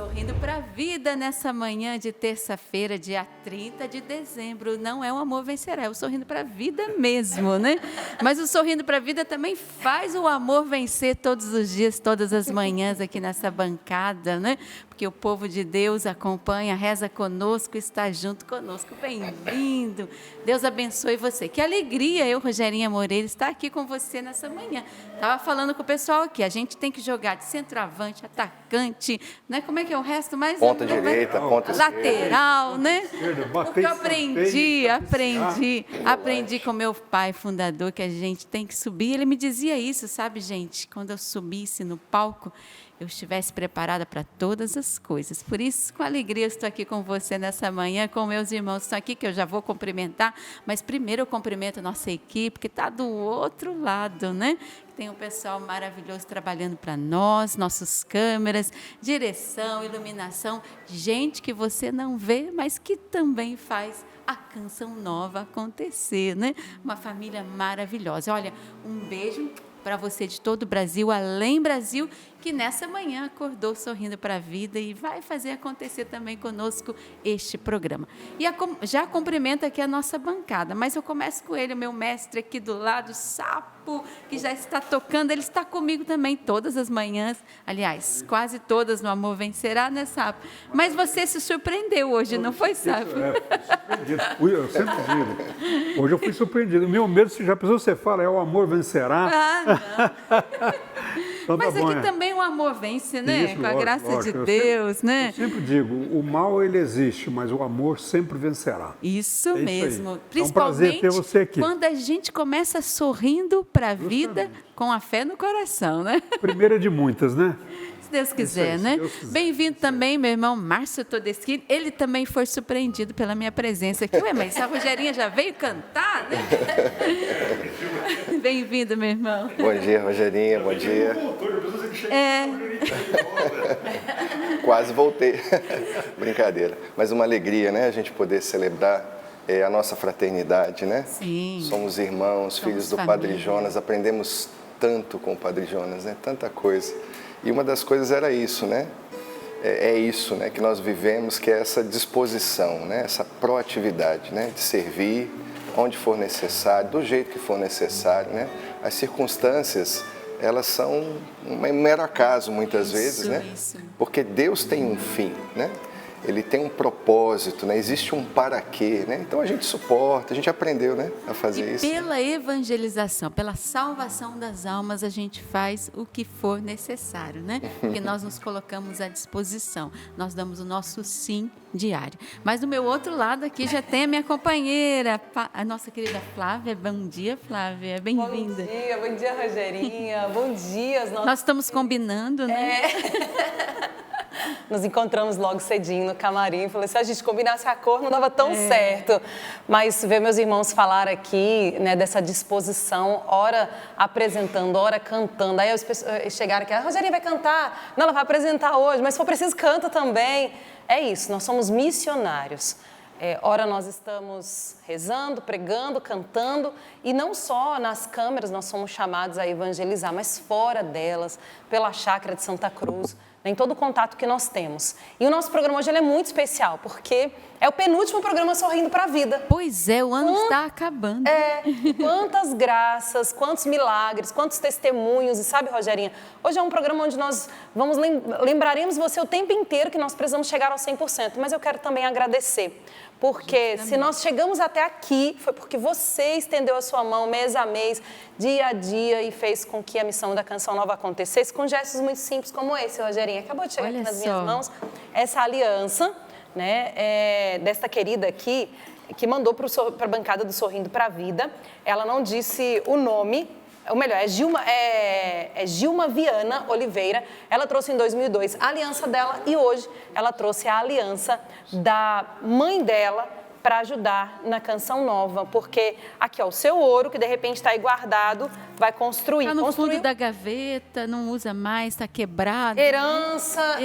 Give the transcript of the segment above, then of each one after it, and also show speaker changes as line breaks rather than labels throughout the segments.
Sorrindo para a vida nessa manhã de terça-feira, dia 30 de dezembro. Não é o amor vencerá, é o sorrindo para a vida mesmo, né? Mas o sorrindo para a vida também faz o amor vencer todos os dias, todas as manhãs aqui nessa bancada, né? Porque o povo de Deus acompanha, reza conosco, está junto conosco. Bem-vindo. Deus abençoe você. Que alegria eu, Rogerinha Moreira, estar aqui com você nessa manhã. Estava falando com o pessoal aqui, a gente tem que jogar de centroavante, atacante, né? Como é que é o resto? Mais
ponta direita, ponta
lateral,
esquerda,
né? Porque eu aprendi com meu pai fundador que a gente tem que subir. Ele me dizia isso, sabe, gente? Quando eu subisse no palco, eu estivesse preparada para todas as coisas. Por isso, com alegria, eu estou aqui com você nessa manhã, com meus irmãos que estão aqui, que eu já vou cumprimentar, mas primeiro eu cumprimento a nossa equipe, que está do outro lado, né? Tem um pessoal maravilhoso trabalhando para nós, nossos câmeras, direção, iluminação, gente que você não vê, mas que também faz a Canção Nova acontecer, né? Uma família maravilhosa. Olha, um beijo para você de todo o Brasil, além Brasil, que nessa manhã acordou sorrindo para a vida e vai fazer acontecer também conosco este programa. E já cumprimento aqui a nossa bancada, mas eu começo com ele, o meu mestre aqui do lado, Sapo, que já está tocando, ele está comigo também todas as manhãs, aliás, quase todas no Amor Vencerá, né, Sapo? Mas você se surpreendeu hoje, não foi, Sapo?
Eu sempre digo, hoje eu fui surpreendido. O meu medo, se já pensou, você fala, é o amor vencerá?
Então, mas tá bom, aqui também o amor vence, né? Isso, com a graça de Deus, né?
Eu sempre digo, o mal ele existe, mas o amor sempre vencerá.
Isso mesmo.
Isso,
principalmente
é um prazer ter você aqui.
Quando a gente começa sorrindo para a vida com a fé no coração, né?
Primeira de muitas, né?
Se Deus quiser, né? Bem-vindo também, meu irmão Márcio Todeschini. Ele também foi surpreendido pela minha presença aqui. Ué, mas a Rogerinha já veio cantar, né? Bem-vindo, meu irmão.
Bom dia, Rogerinha, bom dia. Quase voltei. Brincadeira. Mas uma alegria, né? A gente poder celebrar a nossa fraternidade, né?
Sim.
Somos irmãos, filhos do Padre Jonas. Aprendemos tanto com o Padre Jonas, né? Tanta coisa. E uma das coisas era isso, né? É isso, né? Que nós vivemos, que é essa disposição, né? Essa proatividade, né? De servir onde for necessário, do jeito que for necessário, né? As circunstâncias, elas são um mero acaso muitas vezes, né? Porque Deus tem um fim, né? Ele tem um propósito, né? Existe um para quê, né? Então a gente suporta, a gente aprendeu, né, a fazer isso.
Pela evangelização, pela salvação das almas, a gente faz o que for necessário, né? Porque nós nos colocamos à disposição, nós damos o nosso sim diário. Mas do meu outro lado aqui já tem a minha companheira, a nossa querida Flávia. Bom dia, Flávia, bem-vinda.
Bom dia, Rogerinha. Bom dia.
Nós estamos combinando, né?
Nos encontramos logo cedinho no camarim. Falei, se a gente combinasse a cor, não dava tão certo. Mas ver meus irmãos falar aqui, né, dessa disposição, ora apresentando, ora cantando. Aí as pessoas chegaram aqui, a Rogerinha vai cantar. Não, ela vai apresentar hoje, mas se for preciso, canta também. É isso, nós somos missionários. Ora nós estamos rezando, pregando, cantando, e não só nas câmeras nós somos chamados a evangelizar, mas fora delas, pela chácara de Santa Cruz, em todo o contato que nós temos. E o nosso programa hoje ele é muito especial, porque é o penúltimo programa Sorrindo para a Vida.
Pois é, o ano está acabando.
Quantas graças, quantos milagres, quantos testemunhos. E sabe, Rogerinha, hoje é um programa onde nós lembraremos você o tempo inteiro que nós precisamos chegar ao 100%. Mas eu quero também agradecer, porque se nós chegamos até aqui, foi porque você estendeu a sua mão mês a mês, dia a dia, e fez com que a missão da Canção Nova acontecesse com gestos muito simples como esse, Rogerinha. Acabou de chegar aqui nas minhas mãos essa aliança, né, desta querida aqui, que mandou para a bancada do Sorrindo para a Vida. Ela não disse o nome, ou melhor, é Gilma Viana Oliveira. Ela trouxe em 2002 a aliança dela e hoje ela trouxe a aliança da mãe dela para ajudar na Canção Nova, porque aqui, ó, o seu ouro, que de repente está aí guardado, vai construir.
Está no fundo da gaveta, não usa mais, está quebrado.
Herança.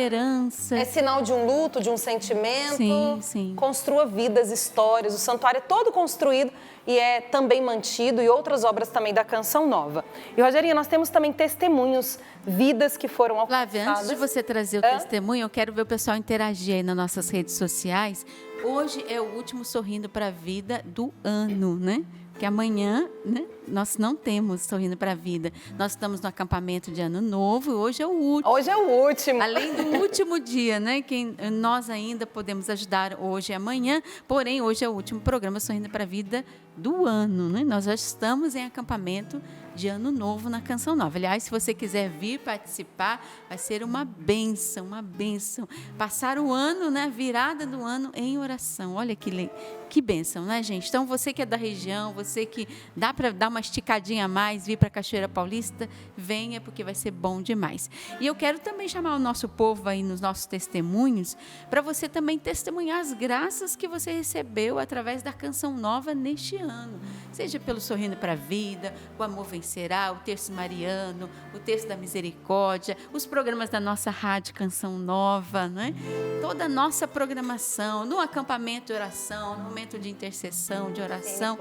É sinal de um luto, de um sentimento.
Sim.
Construa vidas, histórias, o santuário é todo construído e é também mantido, e outras obras também da Canção Nova. E, Rogerinha, nós temos também testemunhos, vidas que foram alcançadas.
Flávia, antes de você trazer o testemunho, eu quero ver o pessoal interagir aí nas nossas redes sociais. Hoje é o último Sorrindo para a Vida do ano, né? Porque amanhã, né, nós não temos Sorrindo para a Vida. Nós estamos no acampamento de Ano Novo e hoje é o último.
Hoje é o último.
Além do último dia, né? Que nós ainda podemos ajudar hoje e amanhã, porém, hoje é o último programa Sorrindo para a Vida do ano, né? Nós já estamos em acampamento de Ano Novo na Canção Nova. Aliás, se você quiser vir participar, vai ser uma bênção, uma bênção. Passar o ano, né, virada do ano em oração. Olha que bênção, né, gente? Então, você que é da região, você que dá para dar uma esticadinha a mais, vir para a Cachoeira Paulista, venha, porque vai ser bom demais. E eu quero também chamar o nosso povo aí nos nossos testemunhos, para você também testemunhar as graças que você recebeu através da Canção Nova neste ano. Seja pelo Sorrindo para a Vida, o Amor Vencerá, o Terço Mariano, o Terço da Misericórdia, os programas da nossa Rádio Canção Nova, né? Toda a nossa programação, no acampamento de oração, no momento de intercessão, de oração.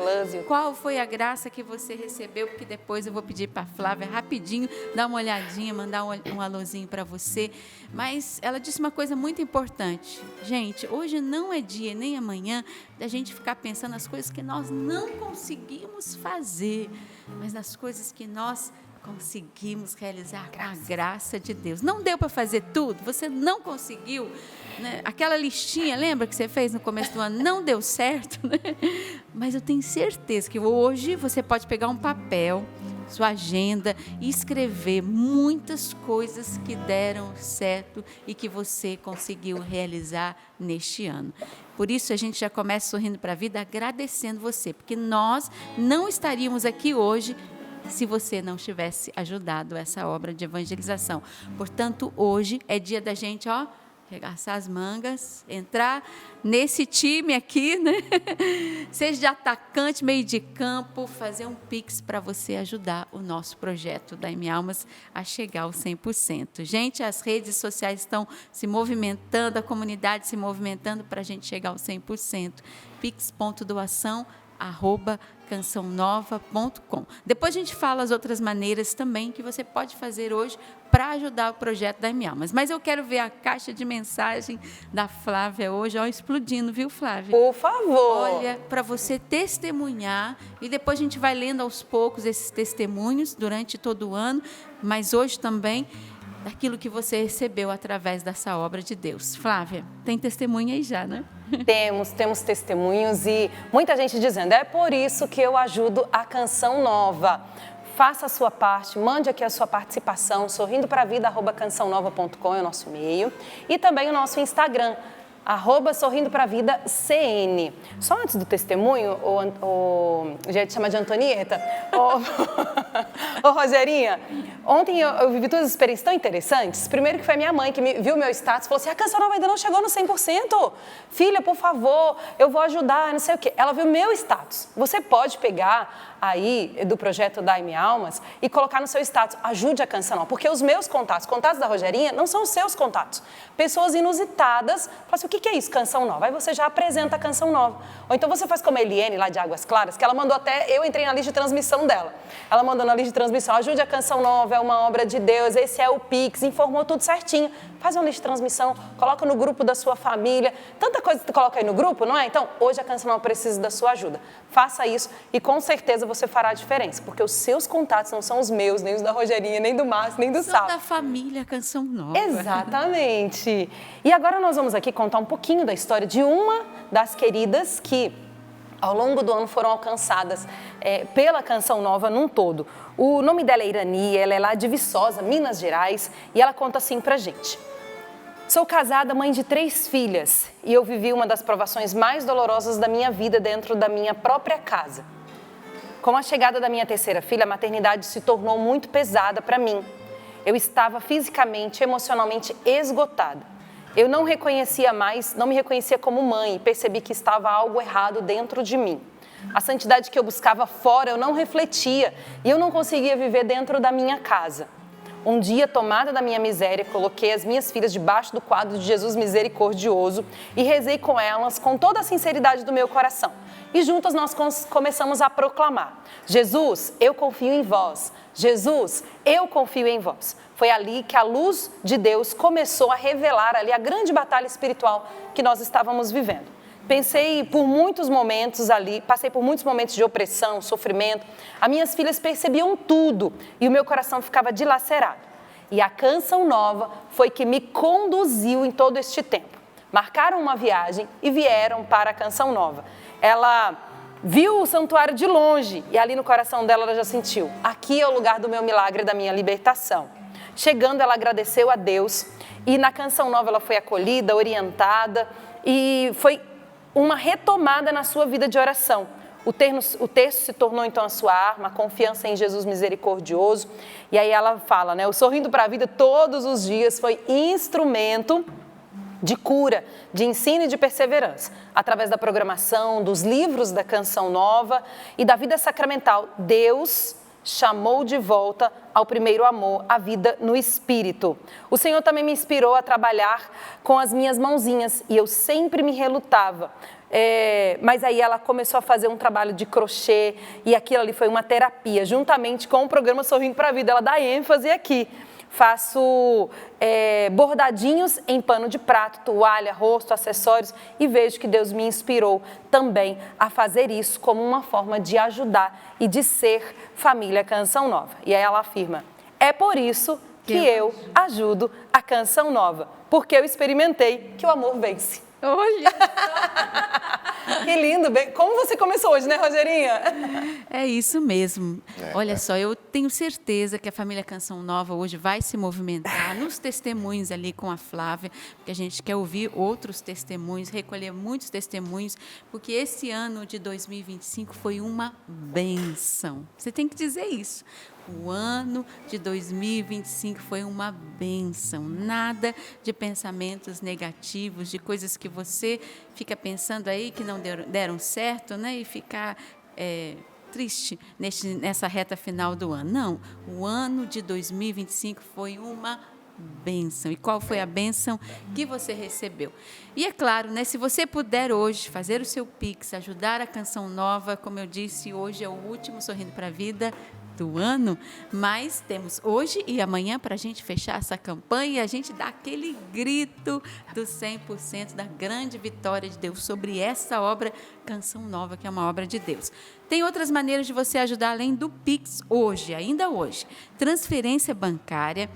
Qual foi a graça que você recebeu? Porque depois eu vou pedir para a Flávia rapidinho dar uma olhadinha, mandar um alôzinho para você. Mas ela disse uma coisa muito importante. Gente, hoje não é dia nem amanhã da gente ficar pensando nas coisas que nós não conseguimos fazer, mas nas coisas que nós conseguimos realizar com a graça de Deus. Não deu para fazer tudo, você não conseguiu, né? Aquela listinha, lembra que você fez no começo do ano? Não deu certo, né? Mas eu tenho certeza que hoje você pode pegar um papel, sua agenda e escrever muitas coisas que deram certo e que você conseguiu realizar neste ano. Por isso, a gente já começa Sorrindo para a Vida agradecendo você, porque nós não estaríamos aqui hoje se você não tivesse ajudado essa obra de evangelização. Portanto, hoje é dia da gente, arregaçar as mangas, entrar nesse time aqui, né? Seja de atacante, meio de campo, fazer um Pix para você ajudar o nosso projeto da M Almas a chegar ao 100%. Gente, as redes sociais estão se movimentando, a comunidade se movimentando para a gente chegar ao 100%. pix.doação@cançãonova.com. Depois a gente fala as outras maneiras também que você pode fazer hoje para ajudar o projeto da M Almas. Mas eu quero ver a caixa de mensagem da Flávia hoje, explodindo, viu, Flávia?
Por favor.
Olha, para você testemunhar, e depois a gente vai lendo aos poucos esses testemunhos durante todo o ano, mas hoje também daquilo que você recebeu através dessa obra de Deus. Flávia, tem testemunho aí já, né?
Temos testemunhos e muita gente dizendo, é por isso que eu ajudo a Canção Nova. Faça a sua parte, mande aqui a sua participação, sorrindopravida@cançãonova.com é o nosso e-mail e também o nosso Instagram, @sorrindopravida_cn. Só antes do testemunho, já te chama de Antonieta, Rogerinha, ontem eu vivi duas experiências tão interessantes. Primeiro que foi a minha mãe que viu meu status e falou assim, a Canção Nova ainda não chegou no 100%. Filha, por favor, eu vou ajudar, não sei o quê. Ela viu meu status. Você pode pegar aí do projeto da M Almas e colocar no seu status, ajude a Canção Nova, porque os meus contatos da Rogerinha não são os seus contatos. Pessoas inusitadas, falam assim, o que é isso, Canção Nova? Aí você já apresenta a Canção Nova. Ou então você faz como a Eliane, lá de Águas Claras, que ela mandou eu entrei na lista de transmissão dela. Ela mandou na lista de transmissão, ajude a Canção Nova, é uma obra de Deus, esse é o Pix, informou tudo certinho. Faz uma lista de transmissão, coloca no grupo da sua família, tanta coisa que tu coloca aí no grupo, não é? Então, hoje a Canção Nova precisa da sua ajuda. Faça isso e com certeza você fará a diferença, porque os seus contatos não são os meus, nem os da Rogerinha, nem do Márcio, nem do Sal.
São da família Canção Nova.
Exatamente. E agora nós vamos aqui contar um pouquinho da história de uma das queridas que ao longo do ano foram alcançadas pela Canção Nova num todo. O nome dela é Irani, ela é lá de Viçosa, Minas Gerais, e ela conta assim pra gente. Sou casada, mãe de 3 filhas, e eu vivi uma das provações mais dolorosas da minha vida dentro da minha própria casa. Com a chegada da minha 3ª filha, a maternidade se tornou muito pesada para mim. Eu estava fisicamente e emocionalmente esgotada. Eu não me reconhecia como mãe e percebi que estava algo errado dentro de mim. A santidade que eu buscava fora eu não refletia e eu não conseguia viver dentro da minha casa. Um dia, tomada da minha miséria, coloquei as minhas filhas debaixo do quadro de Jesus misericordioso e rezei com elas com toda a sinceridade do meu coração. E juntas nós começamos a proclamar: Jesus, eu confio em vós. Jesus, eu confio em vós. Foi ali que a luz de Deus começou a revelar ali a grande batalha espiritual que nós estávamos vivendo. Passei por muitos momentos de opressão, sofrimento. As minhas filhas percebiam tudo e o meu coração ficava dilacerado. E a Canção Nova foi que me conduziu em todo este tempo. Marcaram uma viagem e vieram para a Canção Nova. Ela viu o santuário de longe e ali no coração dela ela já sentiu: aqui é o lugar do meu milagre, da minha libertação. Chegando, ela agradeceu a Deus e na Canção Nova ela foi acolhida, orientada e foi uma retomada na sua vida de oração. O texto se tornou então a sua arma, a confiança em Jesus misericordioso. E aí ela fala, né? O Sorrindo para a Vida todos os dias foi instrumento de cura, de ensino e de perseverança. Através da programação, dos livros da Canção Nova e da vida sacramental, Deus chamou de volta ao primeiro amor, a vida no Espírito. O Senhor também me inspirou a trabalhar com as minhas mãozinhas e eu sempre me relutava. Mas aí ela começou a fazer um trabalho de crochê e aquilo ali foi uma terapia, juntamente com o programa Sorrindo para a Vida. Ela dá ênfase aqui. Faço bordadinhos em pano de prato, toalha, rosto, acessórios e vejo que Deus me inspirou também a fazer isso como uma forma de ajudar e de ser família Canção Nova. E aí ela afirma: é por isso que eu ajudo a Canção Nova, porque eu experimentei que o amor vence.
Olha!
Que lindo! Como você começou hoje, né, Rogerinha?
É isso mesmo. Olha só, eu tenho certeza que a família Canção Nova hoje vai se movimentar nos testemunhos ali com a Flávia, porque a gente quer ouvir outros testemunhos, recolher muitos testemunhos, porque esse ano de 2025 foi uma bênção. Você tem que dizer isso. O ano de 2025 foi uma bênção, nada de pensamentos negativos, de coisas que você fica pensando aí que não deram certo, né? E ficar triste nessa reta final do ano. Não, o ano de 2025 foi uma bênção. E qual foi a bênção que você recebeu? E é claro, né, se você puder hoje fazer o seu Pix, ajudar a Canção Nova, como eu disse, hoje é o último Sorrindo para a Vida do ano, mas temos hoje e amanhã para a gente fechar essa campanha e a gente dar aquele grito do 100% da grande vitória de Deus sobre essa obra Canção Nova, que é uma obra de Deus. Tem outras maneiras de você ajudar além do Pix hoje, ainda hoje. Transferência bancária,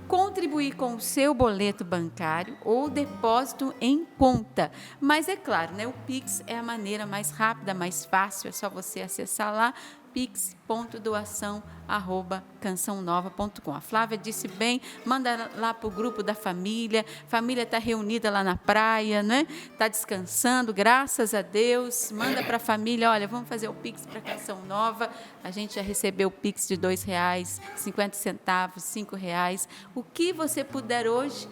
contribuir com o seu boleto bancário ou depósito em conta. Mas é claro, né, o Pix é a maneira mais rápida, mais fácil, é só você acessar lá pix.doação@cançãonova.com. A Flávia disse bem, manda lá para o grupo da família está reunida lá na praia, né? Está descansando, graças a Deus, manda para a família, olha, vamos fazer o Pix para a Canção Nova, a gente já recebeu o Pix de R$2, 50 centavos, R$5, o que você puder hoje,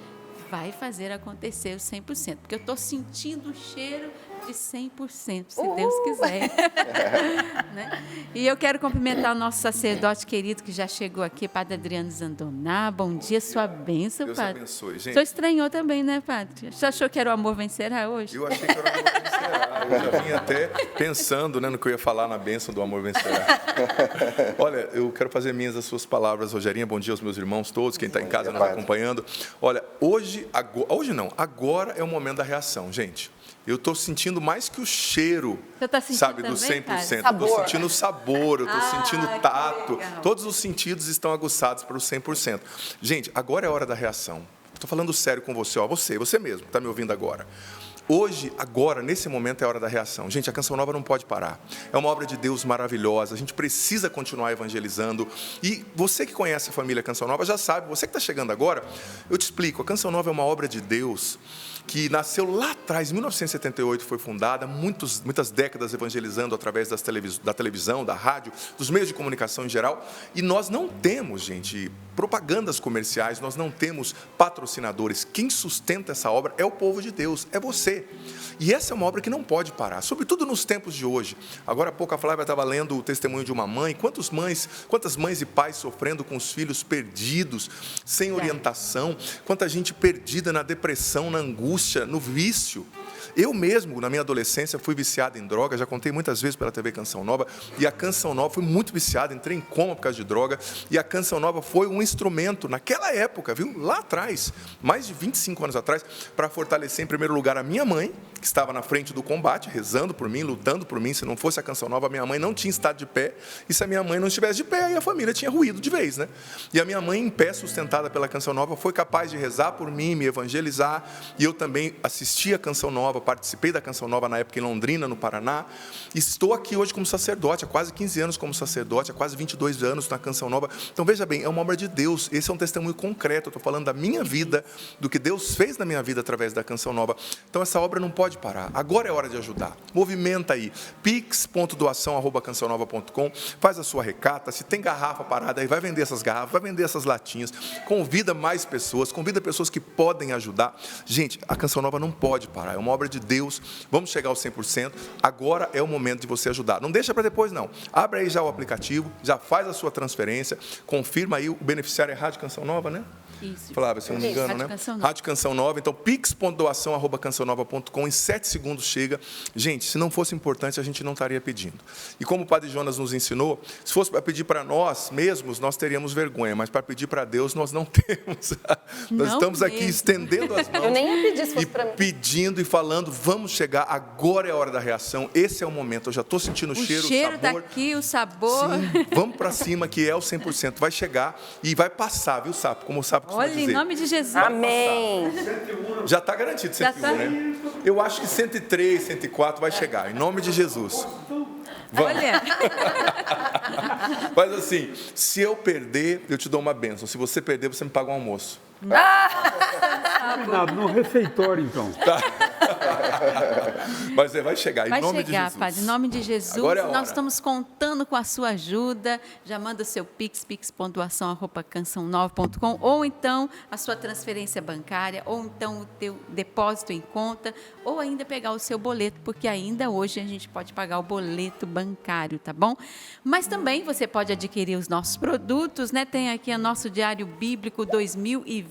vai fazer acontecer o 100%, porque eu estou sentindo o cheiro de 100%, se Deus quiser. Né? E eu quero cumprimentar o nosso sacerdote querido que já chegou aqui, Padre Adriano Zandoná. Bom dia, sua bênção,
Deus
Padre.
Deus abençoe, gente.
O senhor estranhou também, né, Padre? Você achou que era o amor vencerá hoje?
Eu achei que era o amor vencerá. Eu já vim até pensando, né, no que eu ia falar na bênção do amor vencerá. Olha, eu quero fazer minhas as suas palavras, Rogerinha. Bom dia aos meus irmãos todos, quem está em casa nos acompanhando. Olha, agora é o momento da reação, gente. Eu estou sentindo mais que o cheiro, sabe, do 100%. Eu estou sentindo o sabor, eu estou sentindo o tato. Todos os sentidos estão aguçados para o 100%. Gente, agora é a hora da reação. Estou falando sério com você, ó, você mesmo que está me ouvindo agora. Hoje, agora, nesse momento, é a hora da reação. Gente, a Canção Nova não pode parar. É uma obra de Deus maravilhosa. A gente precisa continuar evangelizando. E você que conhece a família Canção Nova já sabe, você que está chegando agora, eu te explico. A Canção Nova é uma obra de Deus que nasceu lá atrás, em 1978 foi fundada, muitas décadas evangelizando através da televisão, da rádio, dos meios de comunicação em geral. E nós não temos, gente, propagandas comerciais, nós não temos patrocinadores. Quem sustenta essa obra é o povo de Deus, é você. E essa é uma obra que não pode parar, sobretudo nos tempos de hoje. Agora há pouco a Flávia estava lendo o testemunho de uma mãe. Quantas mães e pais sofrendo com os filhos perdidos, sem orientação, quanta gente perdida na depressão, na angústia, no vício. Eu mesmo, na minha adolescência, fui viciado em droga, já contei muitas vezes pela TV Canção Nova, e a Canção Nova, fui muito viciado, entrei em coma por causa de droga, e a Canção Nova foi um instrumento, naquela época, viu, lá atrás, mais de 25 anos atrás, para fortalecer, em primeiro lugar, a minha mãe, que estava na frente do combate, rezando por mim, lutando por mim. Se não fosse a Canção Nova, minha mãe não tinha estado de pé, e se a minha mãe não estivesse de pé, aí a família tinha ruído de vez, né? E a minha mãe, em pé, sustentada pela Canção Nova, foi capaz de rezar por mim, me evangelizar, e eu também assisti a Canção Nova, participei da Canção Nova na época em Londrina, no Paraná. Estou aqui hoje como sacerdote, há quase 15 anos como sacerdote, há quase 22 anos na Canção Nova. Então, veja bem, é uma obra de Deus. Esse é um testemunho concreto. Eu estou falando da minha vida, do que Deus fez na minha vida através da Canção Nova. Então, essa obra não pode parar. Agora é hora de ajudar. Movimenta aí. pix.doação@cançãonova.com. Faz a sua recata. Se tem garrafa parada aí, vai vender essas garrafas, vai vender essas latinhas. Convida mais pessoas, convida pessoas que podem ajudar. Gente, a Canção Nova não pode parar. É uma obra de Deus. Vamos chegar aos 100%. Agora é o momento de você ajudar. Não deixa para depois, não. Abre aí já o aplicativo, já faz a sua transferência, confirma aí, o beneficiário é Rádio Canção Nova, né?
Isso.
Flávia, se eu não me engano, né? Rádio Canção Nova. Então, pix.doação@cançãonova.com, em 7 segundos chega. Gente, se não fosse importante, a gente não estaria pedindo. E como o Padre Jonas nos ensinou, se fosse para pedir para nós mesmos, nós teríamos vergonha, mas para pedir para Deus, nós não temos. Nós estamos aqui estendendo as mãos.
Eu nem ia pedir se fosse para mim.
Pedindo e falando, vamos chegar, agora é a hora da reação, esse é o momento. Eu já estou sentindo o cheiro, o
cheiro
sabor.
daqui, o sabor.
Sim, vamos para cima, que é o 100%. Vai chegar e vai passar, viu, Sapo? Como o Sapo costuma dizer.
Olha, em nome de Jesus.
Amém.
Já está garantido 101, né? Eu acho que 103, 104 vai chegar, em nome de Jesus. Vamos.
Olha.
Mas assim, se eu perder, eu te dou uma bênção. Se você perder, você me paga um almoço.
Combinado, no refeitório, então.
Tá. Mas vai chegar, em nome de Jesus.
Vai chegar, Padre, em nome de Jesus.
Agora é a hora.
Nós estamos contando com a sua ajuda. Já manda o seu pix.doação@cançãonova.com, ou então a sua transferência bancária, ou então o teu depósito em conta, ou ainda pegar o seu boleto, porque ainda hoje a gente pode pagar o boleto bancário, tá bom? Mas também você pode adquirir os nossos produtos, né? Tem aqui o nosso Diário Bíblico 2026.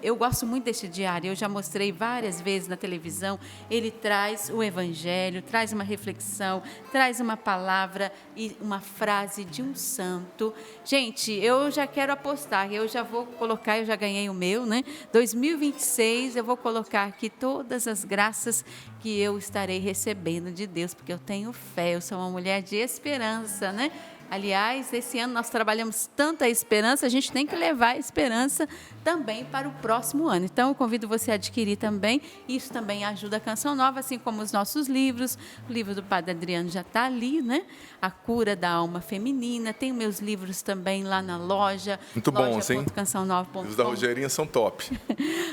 Eu gosto muito deste diário, eu já mostrei várias vezes na televisão. Ele traz o evangelho, traz uma reflexão, traz uma palavra e uma frase de um santo. Gente, eu já quero apostar, eu já vou colocar, eu já ganhei o meu, né? 2026, eu vou colocar aqui todas as graças que eu estarei recebendo de Deus, porque eu tenho fé, eu sou uma mulher de esperança, né? Aliás, esse ano nós trabalhamos tanto a esperança, a gente tem que levar a esperança também para o próximo ano. Então, eu convido você a adquirir também. Isso também ajuda a Canção Nova, assim como os nossos livros. O livro do Padre Adriano já está ali, né? A Cura da Alma Feminina. Tem meus livros também lá na loja.
Muito bons, hein?
Cançãonova.com.
Os da Rogerinha são top.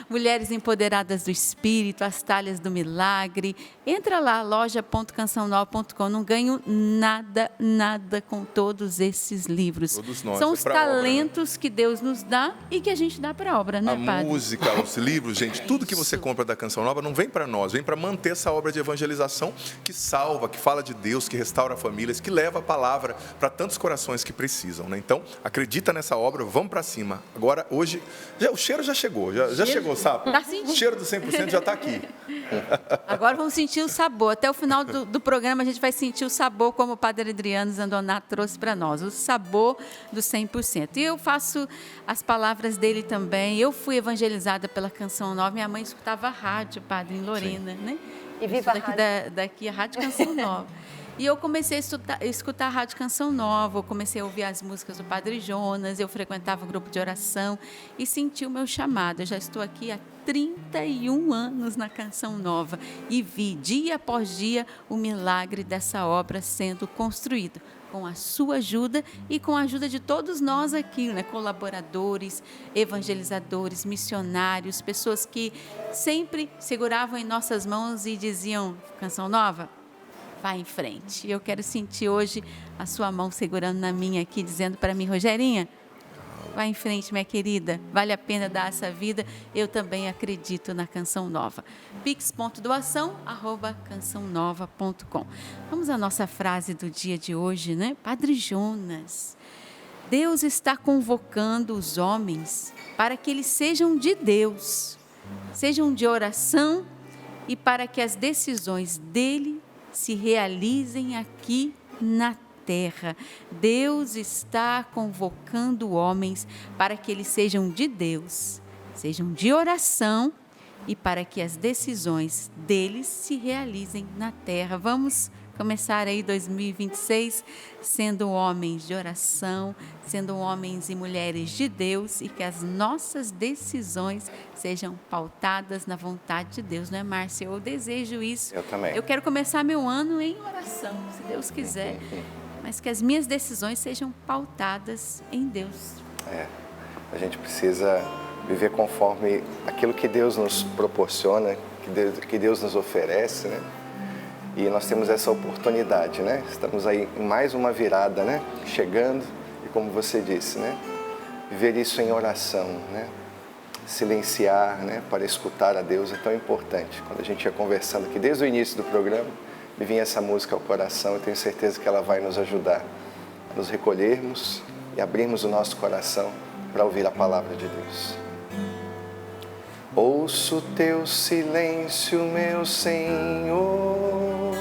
Mulheres Empoderadas do Espírito, As Talhas do Milagre. Entra lá, loja.cançãonova.com. Não ganho nada com todos esses livros.
Todos nós.
São os talentos, obra, né? Que Deus nos dá e que a gente dá para a obra, né, Padre?
A música, os livros, gente, tudo que você compra da Canção Nova não vem para nós, vem para manter essa obra de evangelização que salva, que fala de Deus, que restaura famílias, que leva a palavra para tantos corações que precisam, né? Então, acredita nessa obra, vamos para cima. Agora, hoje, o cheiro já chegou, já chegou, sabe?
Tá sentindo.
O cheiro do 100% já está aqui.
Agora vamos sentir o sabor. Até o final do programa a gente vai sentir o sabor, como o Padre Adriano Zandonato trouxe para nós, o sabor do 100%. E eu faço as palavras dele também. Eu fui evangelizada pela Canção Nova. Minha mãe escutava rádio, Padre, em Lorena, né?
E viva a rádio.
Daqui a Rádio Canção Nova. E eu comecei a escutar a Rádio Canção Nova, eu comecei a ouvir as músicas do Padre Jonas, eu frequentava o grupo de oração e senti o meu chamado. Eu já estou aqui há 31 anos na Canção Nova e vi dia após dia o milagre dessa obra sendo construído, com a sua ajuda e com a ajuda de todos nós aqui, né? Colaboradores, evangelizadores, missionários, pessoas que sempre seguravam em nossas mãos e diziam: Canção Nova, vai em frente. Eu quero sentir hoje a sua mão segurando na minha aqui, dizendo para mim: Rogerinha, vai em frente, minha querida, vale a pena dar essa vida, eu também acredito na Canção Nova. pix.doação@cançãonova.com. Vamos à nossa frase do dia de hoje, né? Padre Jonas: Deus está convocando os homens para que eles sejam de Deus, sejam de oração e para que as decisões dele se realizem aqui na terra. Deus está convocando homens para que eles sejam de Deus, sejam de oração e para que as decisões deles se realizem na terra. Vamos começar aí 2026 sendo homens de oração, sendo homens e mulheres de Deus e que as nossas decisões sejam pautadas na vontade de Deus, não é, Márcia? Eu desejo isso.
Eu também.
Eu quero começar meu ano em oração, se Deus quiser, mas que as minhas decisões sejam pautadas em Deus.
A gente precisa viver conforme aquilo que Deus nos proporciona, que Deus nos oferece, né? E nós temos essa oportunidade, né? Estamos aí em mais uma virada, né? Chegando, e como você disse, né? Viver isso em oração, né? Silenciar, né? Para escutar a Deus é tão importante. Quando a gente ia conversando aqui desde o início do programa, me vinha essa música ao coração, eu tenho certeza que ela vai nos ajudar a nos recolhermos e abrirmos o nosso coração para ouvir a palavra de Deus. Ouço teu silêncio, meu Senhor,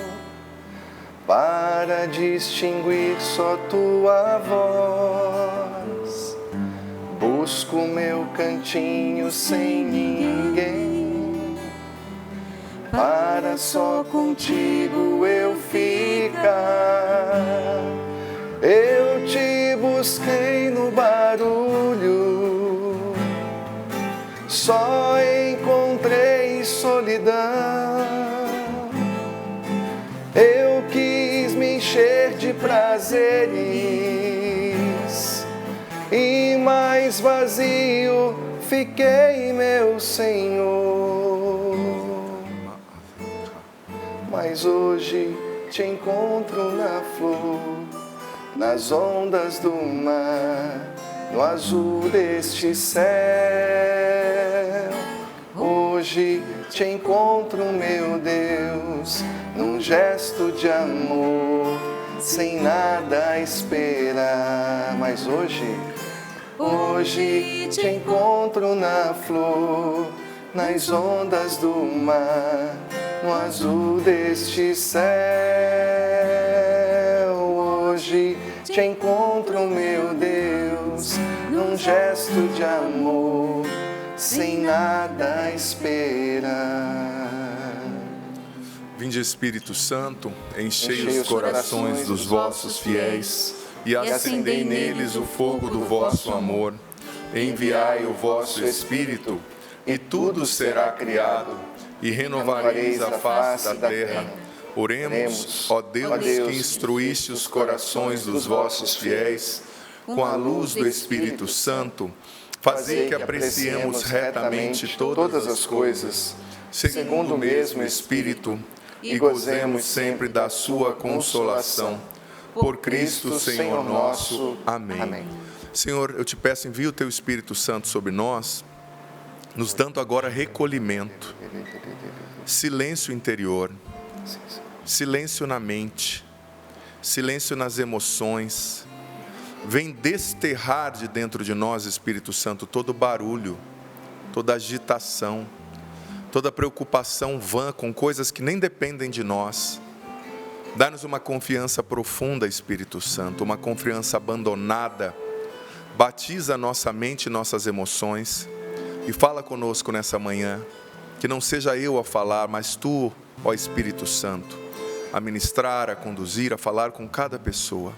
para distinguir só tua voz. Busco meu cantinho sem ninguém, para só contigo eu ficar. Eu te busquei no barulho, só encontrei solidão. Eu quis me encher de prazeres e mais vazio fiquei, meu Senhor. Mas hoje te encontro na flor, nas ondas do mar, no azul deste céu. Hoje te encontro, meu Deus, num gesto de amor, sem nada esperar. Mas hoje te encontro na flor, nas ondas do mar, no azul deste céu. Hoje te encontro, meu Deus, num gesto de amor, sem nada esperar.
Vinde, Espírito Santo, enchei os corações dos vossos fiéis e acendei neles o fogo do vosso amor. Enviai o vosso Espírito e tudo será criado e renovareis a face da terra. Oremos, ó Deus, que instruíste os corações dos vossos fiéis com a luz do Espírito Santo, fazei que apreciemos retamente todas as coisas, segundo o mesmo Espírito, e gozemos sempre da sua consolação. Por Cristo, Senhor nosso. Amém. Senhor, eu te peço, envia o teu Espírito Santo sobre nós, nos dando agora recolhimento, silêncio interior, silêncio na mente, silêncio nas emoções. Vem desterrar de dentro de nós, Espírito Santo, todo barulho, toda agitação, toda preocupação vã com coisas que nem dependem de nós. Dá-nos uma confiança profunda, Espírito Santo, uma confiança abandonada. Batiza nossa mente e nossas emoções e fala conosco nessa manhã. Que não seja eu a falar, mas Tu, ó Espírito Santo. a ministrar, a conduzir, a falar com cada pessoa.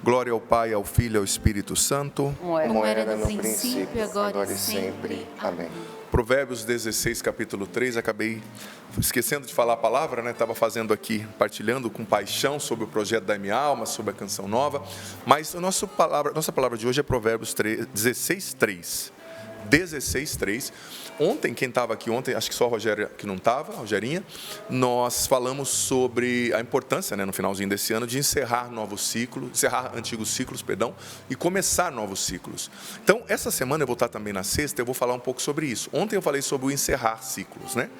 Glória ao Pai, ao Filho e ao Espírito Santo.
Como era no princípio, agora e sempre. Amém.
Provérbios 16, capítulo 3, acabei esquecendo de falar a palavra, né? Estava fazendo aqui, partilhando com paixão sobre o projeto da minha alma, sobre a canção nova, mas nossa palavra de hoje é Provérbios 16, 3. 16, 3. Ontem, quem estava aqui ontem, acho que só a Rogéria que não estava, a Rogerinha, nós falamos sobre a importância, né, no finalzinho desse ano, de encerrar antigos ciclos, e começar novos ciclos. Então, essa semana eu vou estar também na sexta, eu vou falar um pouco sobre isso. Ontem eu falei sobre o encerrar ciclos, né?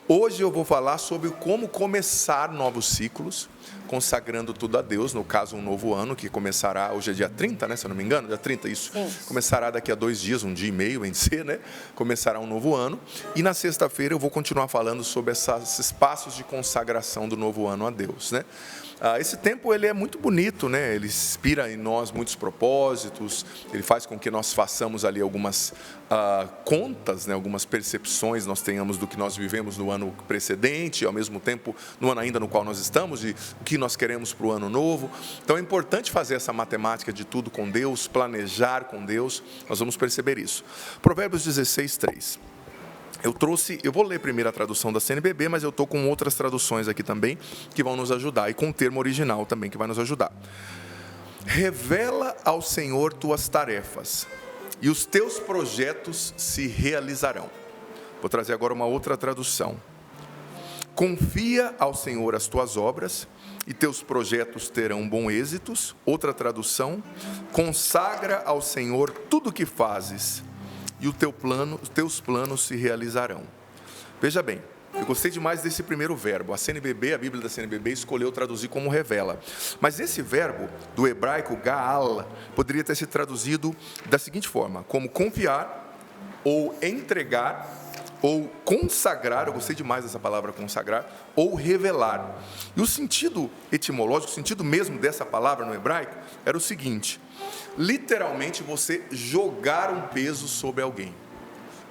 Hoje eu vou falar sobre como começar novos ciclos, consagrando tudo a Deus, no caso um novo ano, que começará, hoje é dia 30, né, se eu não me engano, dia 30, isso. Começará daqui a 2 dias, um dia e meio, em si, né, começará um novo ano, e na sexta-feira eu vou continuar falando sobre esses passos de consagração do novo ano a Deus, né. Esse tempo ele é muito bonito, né? Ele inspira em nós muitos propósitos, ele faz com que nós façamos ali algumas contas, né? Algumas percepções nós tenhamos do que nós vivemos no ano precedente, e ao mesmo tempo no ano ainda no qual nós estamos, e o que nós queremos para o ano novo. Então é importante fazer essa matemática de tudo com Deus, planejar com Deus, nós vamos perceber isso. Provérbios 16, 3. Eu vou ler primeiro a tradução da CNBB, mas eu estou com outras traduções aqui também, que vão nos ajudar, e com o termo original também, que vai nos ajudar. Revela ao Senhor tuas tarefas, e os teus projetos se realizarão. Vou trazer agora uma outra tradução. Confia ao Senhor as tuas obras, e teus projetos terão bom êxitos. Outra tradução. Consagra ao Senhor tudo o que fazes, e os teus planos se realizarão. Veja bem, eu gostei demais desse primeiro verbo. A Bíblia da CNBB escolheu traduzir como revela. Mas esse verbo, do hebraico gaal, poderia ter sido traduzido da seguinte forma, como confiar, ou entregar, ou consagrar, eu gostei demais dessa palavra consagrar, ou revelar. E o sentido etimológico, o sentido mesmo dessa palavra no hebraico, era o seguinte: literalmente você jogar um peso sobre alguém.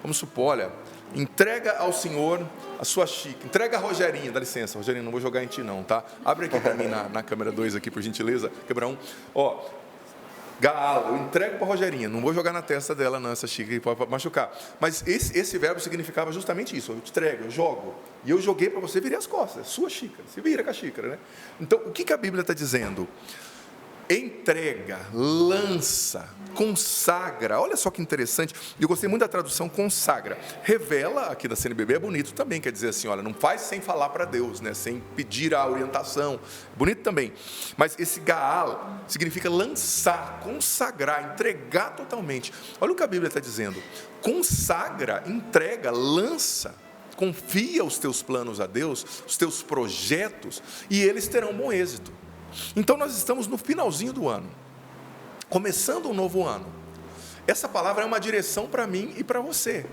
Vamos supor, olha, entrega ao Senhor a sua xícara, entrega a Rogerinha, dá licença, Rogerinha, não vou jogar em ti não, tá? Abre aqui para mim na câmera 2 aqui, por gentileza, câmera 1. Ó, Gaal, eu entrego para a Rogerinha, não vou jogar na testa dela não, essa xícara pode machucar. Mas esse verbo significava justamente isso, eu te entrego, eu jogo. E eu joguei para você, virei as costas, sua xícara, se vira com a xícara, né? Então, o que a Bíblia está dizendo? Entrega, lança, consagra. Olha só que interessante. Eu gostei muito da tradução consagra. Revela, aqui da CNBB é bonito também, quer dizer assim, olha, não faz sem falar para Deus, né? Sem pedir a orientação. Bonito também. Mas esse gaal significa lançar, consagrar, entregar totalmente. Olha o que a Bíblia está dizendo. Consagra, entrega, lança. Confia os teus planos a Deus, os teus projetos, e eles terão bom êxito. Então nós estamos no finalzinho do ano, começando um novo ano. Essa palavra é uma direção para mim e para você.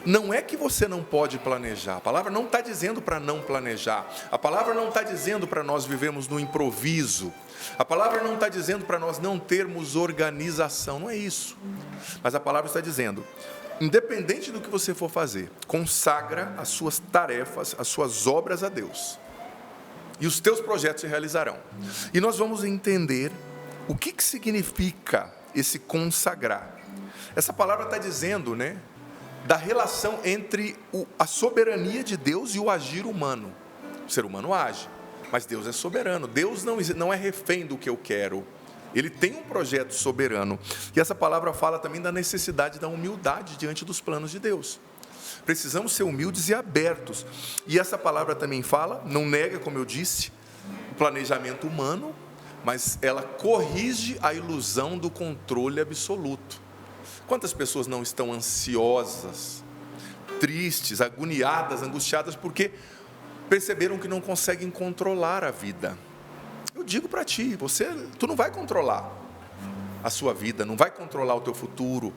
Não é que você não pode planejar, a palavra não está dizendo para não planejar, a palavra não está dizendo para nós vivermos no improviso, a palavra não está dizendo para nós não termos organização, não é isso. Mas a palavra está dizendo, independente do que você for fazer, consagra as suas tarefas, as suas obras a Deus. E os teus projetos se realizarão. E nós vamos entender o que significa esse consagrar. Essa palavra está dizendo, né, da relação entre a soberania de Deus e o agir humano. O ser humano age, mas Deus é soberano. Deus não é refém do que eu quero. Ele tem um projeto soberano. E essa palavra fala também da necessidade da humildade diante dos planos de Deus. Precisamos ser humildes e abertos. E essa palavra também fala, não nega, como eu disse, o planejamento humano, mas ela corrige a ilusão do controle absoluto. Quantas pessoas não estão ansiosas, tristes, agoniadas, angustiadas, porque perceberam que não conseguem controlar a vida? Eu digo para ti, tu não vai controlar a sua vida, não vai controlar o teu futuro,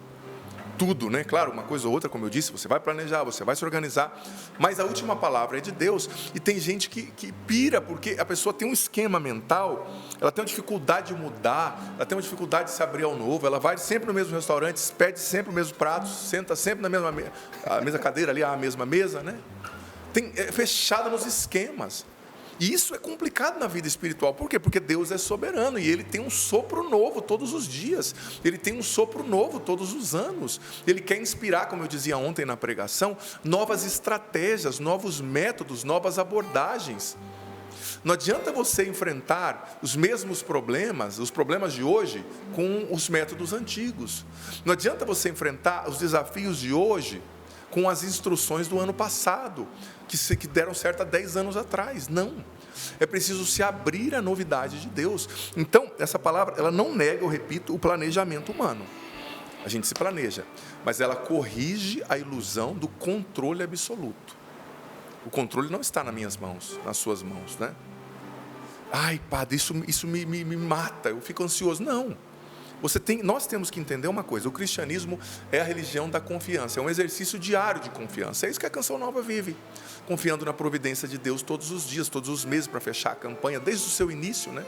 tudo, né? Claro, uma coisa ou outra, como eu disse, você vai planejar, você vai se organizar, mas a última palavra é de Deus. E tem gente que pira, porque a pessoa tem um esquema mental, ela tem uma dificuldade de mudar, ela tem uma dificuldade de se abrir ao novo, ela vai sempre no mesmo restaurante, pede sempre o mesmo prato, senta sempre na mesma cadeira ali, a mesma mesa, né? É fechada nos esquemas. E isso é complicado na vida espiritual. Por quê? Porque Deus é soberano e Ele tem um sopro novo todos os dias. Ele tem um sopro novo todos os anos. Ele quer inspirar, como eu dizia ontem na pregação, novas estratégias, novos métodos, novas abordagens. Não adianta você enfrentar os mesmos problemas, os problemas de hoje, com os métodos antigos. Não adianta você enfrentar os desafios de hoje com as instruções do ano passado, que deram certo há 10 anos atrás. Não. É preciso se abrir à novidade de Deus. Então, essa palavra, ela não nega, eu repito, o planejamento humano. A gente se planeja, mas ela corrige a ilusão do controle absoluto. O controle não está nas minhas mãos, nas suas mãos, né? Ai, padre, isso me mata, eu fico ansioso. Não. Nós temos que entender uma coisa: o cristianismo é a religião da confiança, é um exercício diário de confiança. É isso que a Canção Nova vive, confiando na providência de Deus todos os dias, todos os meses, para fechar a campanha, desde o seu início, né?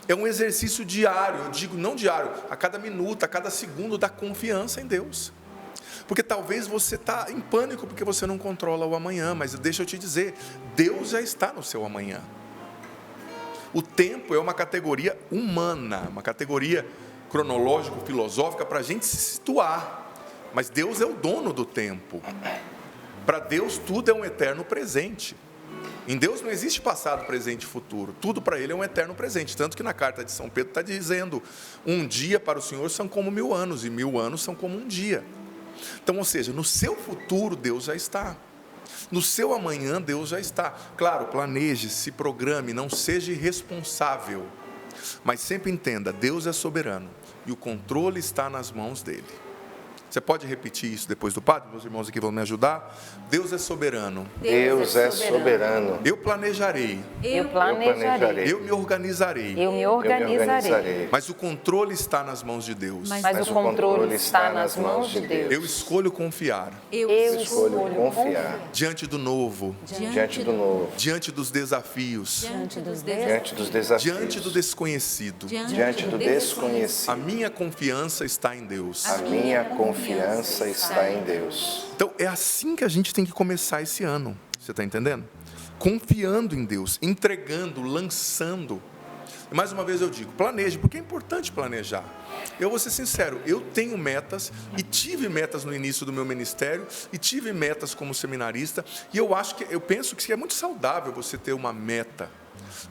É um exercício diário, eu digo não diário, a cada minuto, a cada segundo, da confiança em Deus. Porque talvez você está em pânico porque você não controla o amanhã, mas deixa eu te dizer, Deus já está no seu amanhã. O tempo é uma categoria humana, uma categoria cronológico-filosófica para a gente se situar, mas Deus é o dono do tempo. Para Deus tudo é um eterno presente. Em Deus não existe passado, presente e futuro, tudo para Ele é um eterno presente, tanto que na carta de São Pedro está dizendo, um dia para o Senhor são como 1000 anos, e 1000 anos são como um dia. Então, ou seja, no seu futuro Deus já está, no seu amanhã Deus já está. Claro, planeje, se programe, não seja irresponsável, mas sempre entenda, Deus é soberano e o controle está nas mãos dele. Você pode repetir isso depois do padre? Meus irmãos aqui vão me ajudar. Deus é soberano.
Deus é soberano.
Eu planejarei.
Eu planejarei.
Eu me organizarei.
Eu me organizarei.
Mas o controle está nas mãos de Deus.
Mas o controle está nas mãos de Deus.
Eu escolho confiar.
Eu escolho confiar.
Diante do novo.
Diante do novo.
Diante dos desafios.
Diante dos desafios.
Diante do desconhecido.
Diante do desconhecido.
A minha confiança está em Deus.
A minha confiança está em Deus.
Então, é assim que a gente tem que começar esse ano. Você está entendendo? Confiando em Deus, entregando, lançando. E mais uma vez eu digo, planeje, porque é importante planejar. Eu vou ser sincero, eu tenho metas e tive metas no início do meu ministério e tive metas como seminarista, e eu penso que é muito saudável você ter uma meta.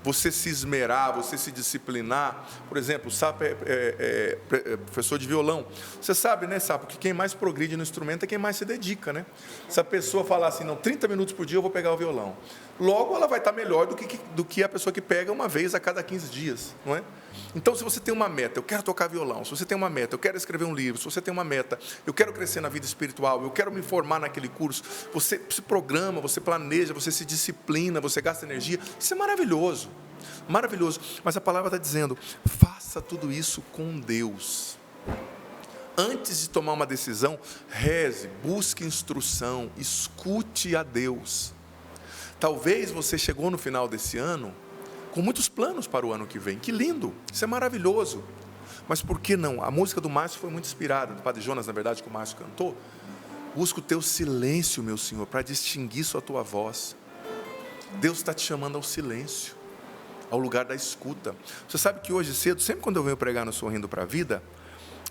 Você se esmerar, você se disciplinar. Por exemplo, sabe, professor de violão. Você sabe, né, sabe, que quem mais progride no instrumento é quem mais se dedica, né? Se a pessoa falar assim, não, 30 minutos por dia eu vou pegar o violão. Logo, ela vai estar melhor do que a pessoa que pega uma vez a cada 15 dias, não é? Então, se você tem uma meta, eu quero tocar violão. Se você tem uma meta, eu quero escrever um livro. Se você tem uma meta, eu quero crescer na vida espiritual, eu quero me formar naquele curso. Você se programa, você planeja, você se disciplina, você gasta energia. Isso é maravilhoso, maravilhoso. Mas a palavra está dizendo, faça tudo isso com Deus. Antes de tomar uma decisão, reze, busque instrução, escute a Deus. Talvez você chegou no final desse ano com muitos planos para o ano que vem. Que lindo, isso é maravilhoso. Mas por que não? A música do Márcio foi muito inspirada, do Padre Jonas, na verdade, que o Márcio cantou. Busca o teu silêncio, meu Senhor, para distinguir sua tua voz. Deus está te chamando ao silêncio, ao lugar da escuta. Você sabe que hoje cedo, sempre quando eu venho pregar no Sorrindo para a Vida,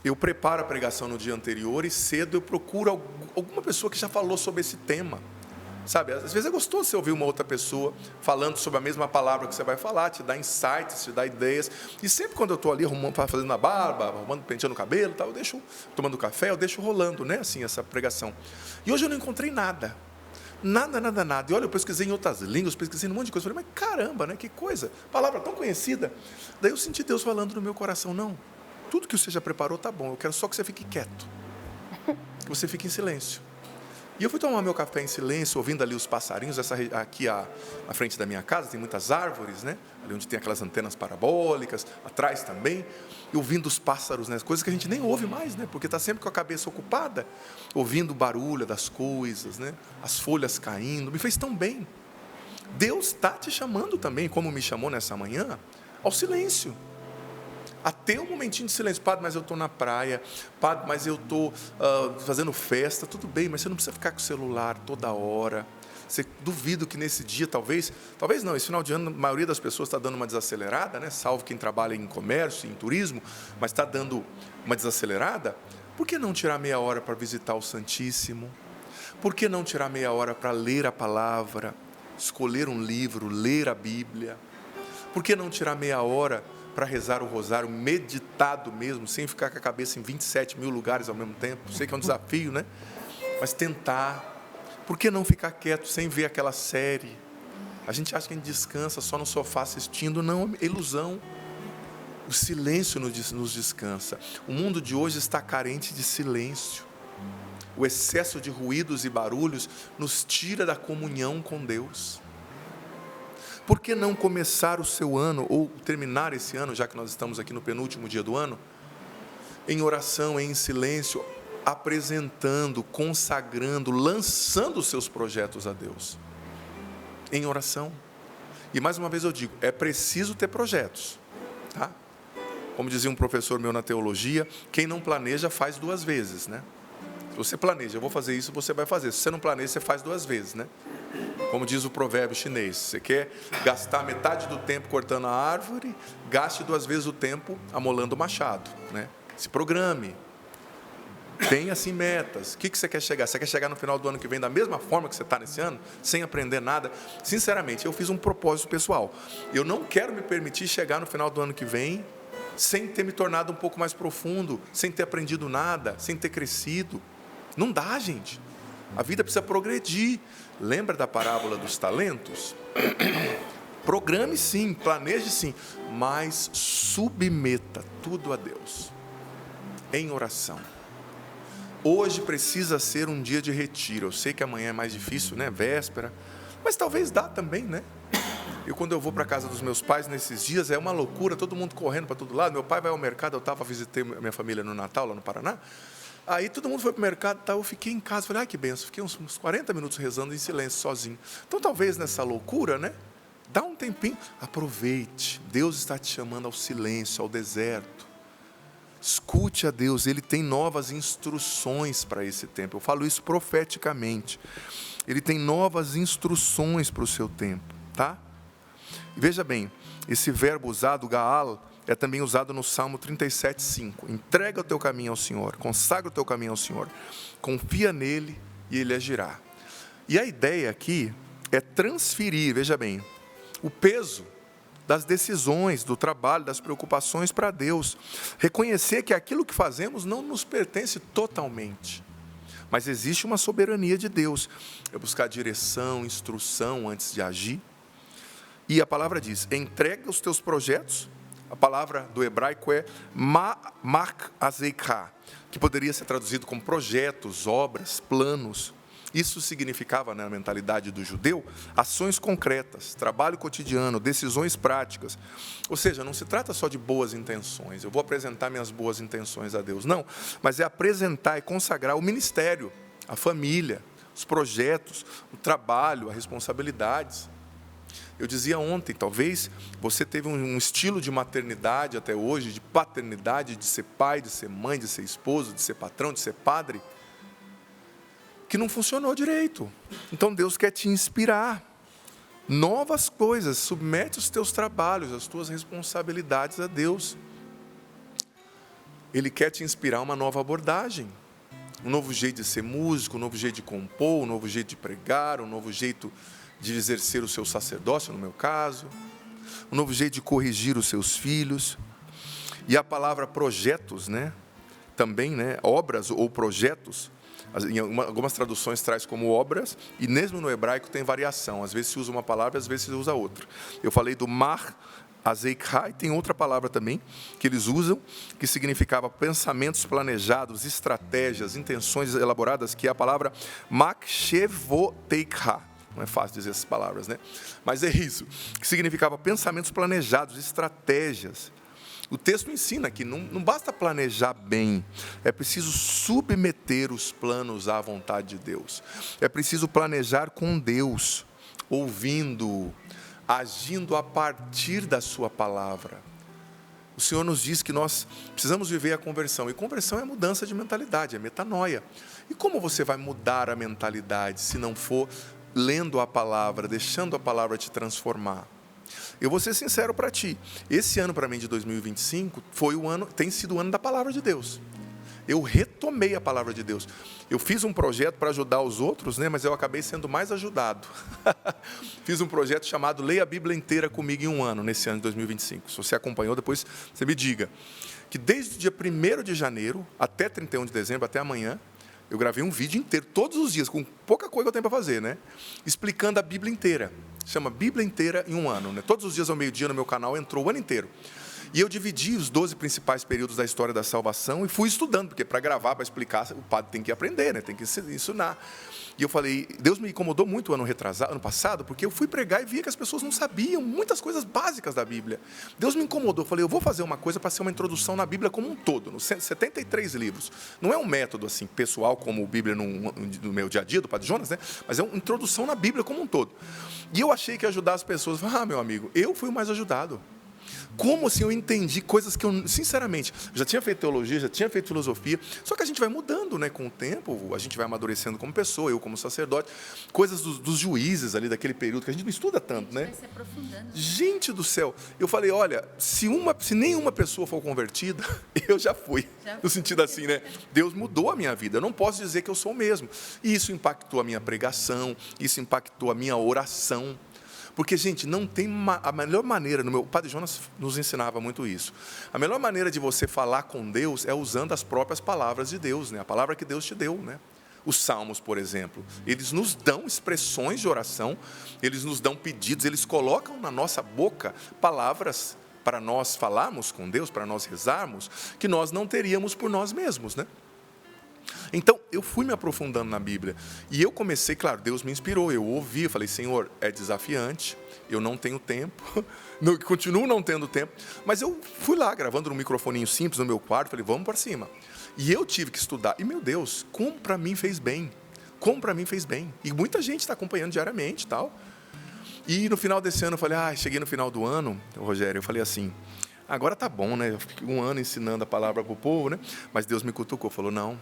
eu preparo a pregação no dia anterior e cedo eu procuro alguma pessoa que já falou sobre esse tema. Sabe, às vezes é gostoso você ouvir uma outra pessoa falando sobre a mesma palavra que você vai falar, te dá insights, te dá ideias. E sempre quando eu estou ali fazendo a barba, penteando o cabelo, tal, eu deixo tomando café, eu deixo rolando, né, assim, essa pregação. E hoje eu não encontrei nada. Nada. E olha, eu pesquisei em outras línguas, pesquisei em um monte de coisa. Eu falei, mas caramba, né, que coisa, palavra tão conhecida. Daí eu senti Deus falando no meu coração, não, tudo que você já preparou tá bom, eu quero só que você fique quieto, que você fique em silêncio. E eu fui tomar meu café em silêncio, ouvindo ali os passarinhos. Aqui à frente da minha casa tem muitas árvores, né? Ali onde tem aquelas antenas parabólicas, atrás também. E ouvindo os pássaros, né? Coisas que a gente nem ouve mais, né? Porque está sempre com a cabeça ocupada, ouvindo o barulho das coisas, né? As folhas caindo. Me fez tão bem. Deus está te chamando também, como me chamou nessa manhã, ao silêncio. Até um momentinho de silêncio. Padre, mas eu estou na praia. Padre, mas eu estou fazendo festa. Tudo bem, mas você não precisa ficar com o celular toda hora. Você duvido que nesse dia, talvez não, esse final de ano, a maioria das pessoas está dando uma desacelerada, né? Salvo quem trabalha em comércio, em turismo, mas está dando uma desacelerada. Por que não tirar meia hora para visitar o Santíssimo? Por que não tirar meia hora para ler a palavra, escolher um livro, ler a Bíblia? Por que não tirar meia hora para rezar o rosário meditado mesmo, sem ficar com a cabeça em 27 mil lugares ao mesmo tempo? Sei que é um desafio, né? Mas tentar. Por que não ficar quieto sem ver aquela série? A gente acha que a gente descansa só no sofá assistindo. Não, é ilusão. O silêncio nos descansa. O mundo de hoje está carente de silêncio. O excesso de ruídos e barulhos nos tira da comunhão com Deus. Por que não começar o seu ano, ou terminar esse ano, já que nós estamos aqui no penúltimo dia do ano, em oração, em silêncio, apresentando, consagrando, lançando os seus projetos a Deus, em oração. E mais uma vez eu digo, é preciso ter projetos, tá? Como dizia um professor meu na teologia, quem não planeja faz 2 vezes, né? Se você planeja, eu vou fazer isso, você vai fazer. Se você não planeja, você faz 2 vezes, né? Como diz o provérbio chinês, você quer gastar metade do tempo cortando a árvore, gaste 2 vezes o tempo amolando o machado, né? Se programe. Tenha assim metas. O que você quer chegar? Você quer chegar no final do ano que vem da mesma forma que você está nesse ano? Sem aprender nada? Sinceramente, eu fiz um propósito pessoal. Eu não quero me permitir chegar no final do ano que vem sem ter me tornado um pouco mais profundo, sem ter aprendido nada, sem ter crescido. Não dá, gente. A vida precisa progredir. Lembra da parábola dos talentos? Programe sim, planeje sim, mas submeta tudo a Deus, em oração. Hoje precisa ser um dia de retiro. Eu sei que amanhã é mais difícil, né? Véspera. Mas talvez dá também, né? Quando eu vou para a casa dos meus pais nesses dias, é uma loucura, todo mundo correndo para todo lado. Meu pai vai ao mercado, visitei minha família no Natal, lá no Paraná. Aí todo mundo foi para o mercado, eu fiquei em casa, falei, que benção. Fiquei uns 40 minutos rezando em silêncio, sozinho. Então talvez nessa loucura, né? Dá um tempinho, aproveite. Deus está te chamando ao silêncio, ao deserto. Escute a Deus, Ele tem novas instruções para esse tempo. Eu falo isso profeticamente. Ele tem novas instruções para o seu tempo, tá? Veja bem, esse verbo usado, Gaal, é também usado no Salmo 37:5. Entrega o teu caminho ao Senhor, consagra o teu caminho ao Senhor, confia nele e Ele agirá. E a ideia aqui é transferir, veja bem, o peso das decisões, do trabalho, das preocupações para Deus. Reconhecer que aquilo que fazemos não nos pertence totalmente, mas existe uma soberania de Deus. É buscar direção, instrução antes de agir. E a palavra diz, entrega os teus projetos. A palavra do hebraico é mak azeikha, que poderia ser traduzido como projetos, obras, planos. Isso significava, na mentalidade do judeu, ações concretas, trabalho cotidiano, decisões práticas. Ou seja, não se trata só de boas intenções, eu vou apresentar minhas boas intenções a Deus. Não, mas é apresentar e consagrar o ministério, a família, os projetos, o trabalho, as responsabilidades. Eu dizia ontem, talvez você teve um estilo de maternidade até hoje, de paternidade, de ser pai, de ser mãe, de ser esposo, de ser patrão, de ser padre, que não funcionou direito. Então Deus quer te inspirar. Novas coisas, submete os teus trabalhos, as tuas responsabilidades a Deus. Ele quer te inspirar uma nova abordagem, um novo jeito de ser músico, um novo jeito de compor, um novo jeito de pregar, um novo jeito de exercer o seu sacerdócio, no meu caso, um novo jeito de corrigir os seus filhos. E a palavra projetos, né? Também, né? Obras ou projetos, em algumas traduções traz como obras, e mesmo no hebraico tem variação. Às vezes se usa uma palavra, às vezes se usa outra. Eu falei do mar azeikha, e tem outra palavra também que eles usam, que significava pensamentos planejados, estratégias, intenções elaboradas, que é a palavra makshavoteikha. Não é fácil dizer essas palavras, né? Mas é isso, que significava pensamentos planejados, estratégias. O texto ensina que não basta planejar bem, é preciso submeter os planos à vontade de Deus. É preciso planejar com Deus, ouvindo, agindo a partir da sua palavra. O Senhor nos diz que nós precisamos viver a conversão. E conversão é mudança de mentalidade, é metanoia. E como você vai mudar a mentalidade se não for lendo a palavra, deixando a palavra te transformar. Eu vou ser sincero para ti, esse ano para mim de 2025 tem sido o ano da palavra de Deus. Eu retomei a palavra de Deus. Eu fiz um projeto para ajudar os outros, né? Mas eu acabei sendo mais ajudado. Fiz um projeto chamado Leia a Bíblia Inteira Comigo em um Ano, nesse ano de 2025. Se você acompanhou, depois você me diga. Que desde o dia 1º de janeiro até 31 de dezembro, até amanhã, eu gravei um vídeo inteiro, todos os dias, com pouca coisa que eu tenho para fazer, né? Explicando a Bíblia inteira. Chama Bíblia Inteira em um Ano, né? Todos os dias ao meio-dia no meu canal entrou o ano inteiro. E eu dividi os 12 principais períodos da história da salvação e fui estudando, porque para gravar, para explicar, o padre tem que aprender, né? Tem que ensinar. E eu falei, Deus me incomodou muito ano passado, porque eu fui pregar e via que as pessoas não sabiam muitas coisas básicas da Bíblia. Deus me incomodou, eu falei, eu vou fazer uma coisa para ser uma introdução na Bíblia como um todo, nos 73 livros. Não é um método assim pessoal como a Bíblia no meu dia a dia, do Padre Jonas, né? Mas é uma introdução na Bíblia como um todo. E eu achei que ia ajudar as pessoas. Meu amigo, eu fui o mais ajudado. Como assim eu entendi coisas que eu, sinceramente, já tinha feito teologia, já tinha feito filosofia, só que a gente vai mudando, né, com o tempo, a gente vai amadurecendo como pessoa, eu como sacerdote, coisas dos juízes ali daquele período, que a gente não estuda tanto, né?
Vai se aprofundando.
Gente do céu, eu falei, olha, se nenhuma pessoa for convertida, eu já fui. No sentido assim, né? Deus mudou a minha vida, eu não posso dizer que eu sou o mesmo. E isso impactou a minha pregação, isso impactou a minha oração. Porque, gente, não tem a melhor maneira, o Padre Jonas nos ensinava muito isso. A melhor maneira de você falar com Deus é usando as próprias palavras de Deus, né? A palavra que Deus te deu, né? Os salmos, por exemplo, eles nos dão expressões de oração, eles nos dão pedidos, eles colocam na nossa boca palavras para nós falarmos com Deus, para nós rezarmos, que nós não teríamos por nós mesmos, né? Então, eu fui me aprofundando na Bíblia. E eu comecei, claro, Deus me inspirou. Eu ouvi, eu falei, Senhor, é desafiante, eu não tenho tempo, continuo não tendo tempo. Mas eu fui lá, gravando num microfoninho simples no meu quarto, falei, vamos para cima. E eu tive que estudar. E, meu Deus, como para mim fez bem. Como para mim fez bem. E muita gente está acompanhando diariamente e tal. E no final desse ano, eu falei, cheguei no final do ano, Rogério, eu falei assim, agora tá bom, né? Eu fiquei um ano ensinando a palavra para o povo, né? Mas Deus me cutucou, falou, não.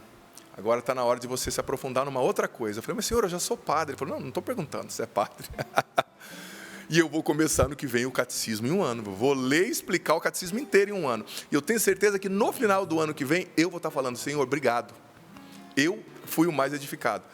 Agora está na hora de você se aprofundar numa outra coisa. Eu falei, mas senhor, eu já sou padre. Ele falou, não estou perguntando se é padre. E eu vou começar no que vem o catecismo em um ano. Eu vou ler e explicar o catecismo inteiro em um ano. E eu tenho certeza que no final do ano que vem, eu vou estar falando, Senhor, obrigado. Eu fui o mais edificado.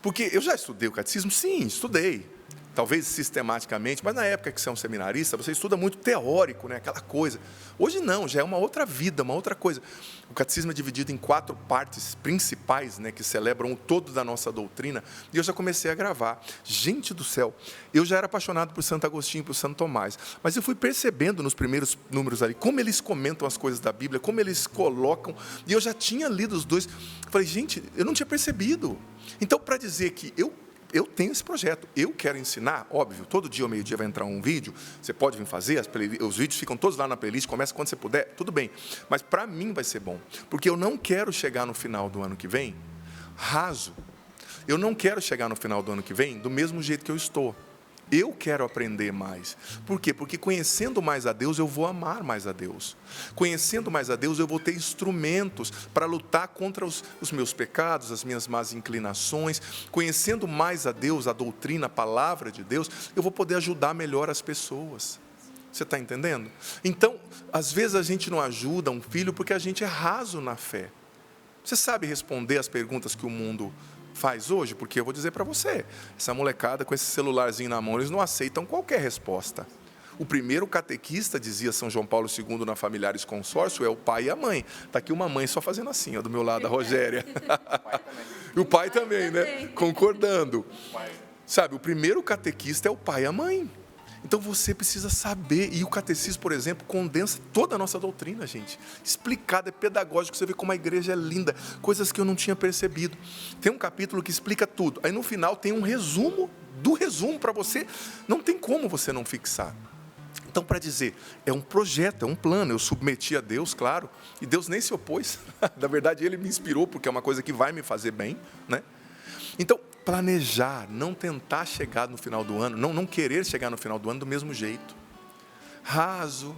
Porque eu já estudei o catecismo? Sim, estudei. Talvez sistematicamente, mas na época que você é um seminarista, você estuda muito teórico, né? Aquela coisa. Hoje não, já é uma outra vida, uma outra coisa. O catecismo é dividido em 4 partes principais, né? Que celebram o todo da nossa doutrina, e eu já comecei a gravar. Gente do céu, eu já era apaixonado por Santo Agostinho e por Santo Tomás, mas eu fui percebendo nos primeiros números ali, como eles comentam as coisas da Bíblia, como eles colocam, e eu já tinha lido os dois. Falei, gente, eu não tinha percebido. Então, para dizer que eu tenho esse projeto, eu quero ensinar, óbvio, todo dia ao meio-dia vai entrar um vídeo, você pode vir fazer, os vídeos ficam todos lá na playlist, começa quando você puder, tudo bem, mas para mim vai ser bom, porque eu não quero chegar no final do ano que vem raso, eu não quero chegar no final do ano que vem do mesmo jeito que eu estou. Eu quero aprender mais. Por quê? Porque conhecendo mais a Deus, eu vou amar mais a Deus. Conhecendo mais a Deus, eu vou ter instrumentos para lutar contra os meus pecados, as minhas más inclinações. Conhecendo mais a Deus, a doutrina, a palavra de Deus, eu vou poder ajudar melhor as pessoas. Você está entendendo? Então, às vezes a gente não ajuda um filho porque a gente é raso na fé. Você sabe responder as perguntas que o mundo faz hoje? Porque eu vou dizer para você, essa molecada com esse celularzinho na mão, eles não aceitam qualquer resposta. O primeiro catequista, dizia São João Paulo II na Familiares Consórcio, é o pai e a mãe. Está aqui uma mãe só fazendo assim, ó, do meu lado, a Rogéria. E o pai também, né? Concordando. Sabe, o primeiro catequista é o pai e a mãe. Então você precisa saber, e o catecismo, por exemplo, condensa toda a nossa doutrina, gente. Explicado, é pedagógico, você vê como a igreja é linda, coisas que eu não tinha percebido. Tem um capítulo que explica tudo, aí no final tem um resumo do resumo para você, não tem como você não fixar. Então, para dizer, é um projeto, é um plano, eu submeti a Deus, claro, e Deus nem se opôs, na verdade Ele me inspirou, porque é uma coisa que vai me fazer bem, né? Então, planejar, não tentar chegar no final do ano, não querer chegar no final do ano do mesmo jeito. Raso,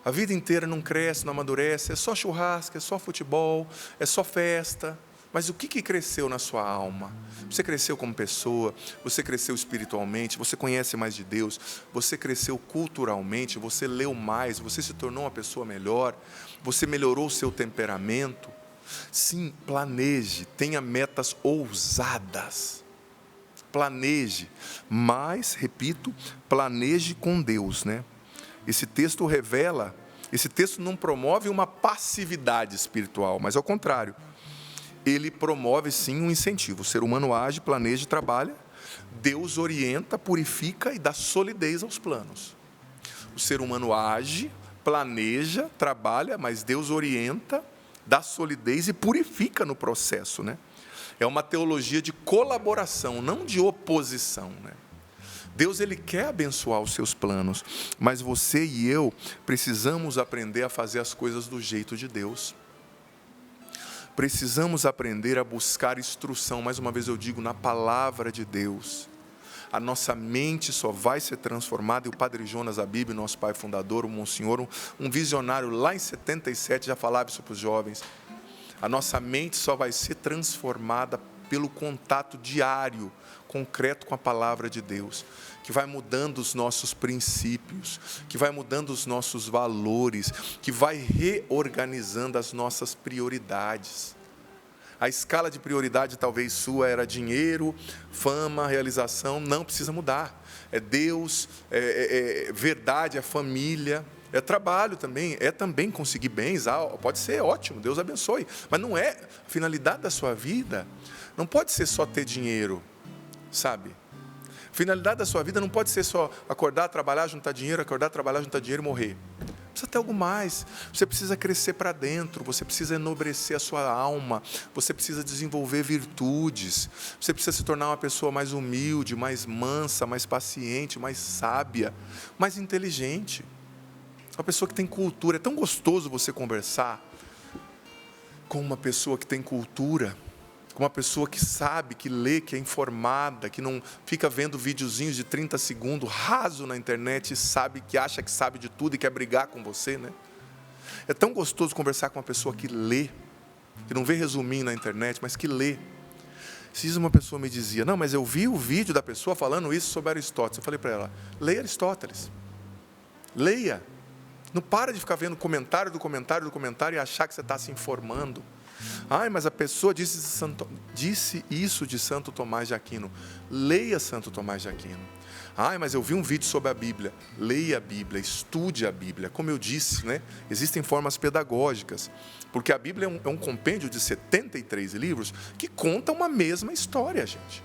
a vida inteira não cresce, não amadurece, é só churrasco, é só futebol, é só festa. Mas o que cresceu na sua alma? Você cresceu como pessoa, você cresceu espiritualmente, você conhece mais de Deus, você cresceu culturalmente, você leu mais, você se tornou uma pessoa melhor, você melhorou o seu temperamento. Sim, planeje, tenha metas ousadas. Planeje, mas, repito, planeje com Deus, né? Esse texto não promove uma passividade espiritual, mas ao contrário, ele promove sim um incentivo. O ser humano age, planeja e trabalha, Deus orienta, purifica e dá solidez aos planos. O ser humano age, planeja, trabalha, mas Deus orienta, dá solidez e purifica no processo, né? É uma teologia de colaboração, não de oposição, né? Deus, Ele quer abençoar os seus planos, mas você e eu precisamos aprender a fazer as coisas do jeito de Deus. Precisamos aprender a buscar instrução, mais uma vez eu digo, na palavra de Deus. A nossa mente só vai ser transformada, e o Padre Jonas Abib, nosso pai fundador, o Monsenhor, um visionário lá em 77, já falava isso para os jovens. A nossa mente só vai ser transformada pelo contato diário, concreto com a palavra de Deus, que vai mudando os nossos princípios, que vai mudando os nossos valores, que vai reorganizando as nossas prioridades. A escala de prioridade talvez sua era dinheiro, fama, realização, não precisa mudar. É Deus, é verdade, é família, é trabalho também, é também conseguir bens, pode ser ótimo, Deus abençoe, mas não é a finalidade da sua vida, não pode ser só ter dinheiro, sabe? A finalidade da sua vida não pode ser só acordar, trabalhar, juntar dinheiro, acordar, trabalhar, juntar dinheiro e morrer. Precisa ter algo mais, você precisa crescer para dentro, você precisa enobrecer a sua alma, você precisa desenvolver virtudes, você precisa se tornar uma pessoa mais humilde, mais mansa, mais paciente, mais sábia, mais inteligente. Uma pessoa que tem cultura. É tão gostoso você conversar com uma pessoa que tem cultura, com uma pessoa que sabe, que lê, que é informada, que não fica vendo videozinhos de 30 segundos, raso na internet, e sabe, que acha que sabe de tudo e quer brigar com você, né? É tão gostoso conversar com uma pessoa que lê, que não vê resuminho na internet, mas que lê. Se uma pessoa me dizia, não, mas eu vi o vídeo da pessoa falando isso sobre Aristóteles. Eu falei para ela, leia Aristóteles. Leia. Não para de ficar vendo comentário do comentário e achar que você está se informando. Ai, mas a pessoa disse isso de Santo Tomás de Aquino. Leia Santo Tomás de Aquino. Ai, mas eu vi um vídeo sobre a Bíblia. Leia a Bíblia, estude a Bíblia. Como eu disse, né? Existem formas pedagógicas. Porque a Bíblia é um compêndio de 73 livros que conta uma mesma história, gente.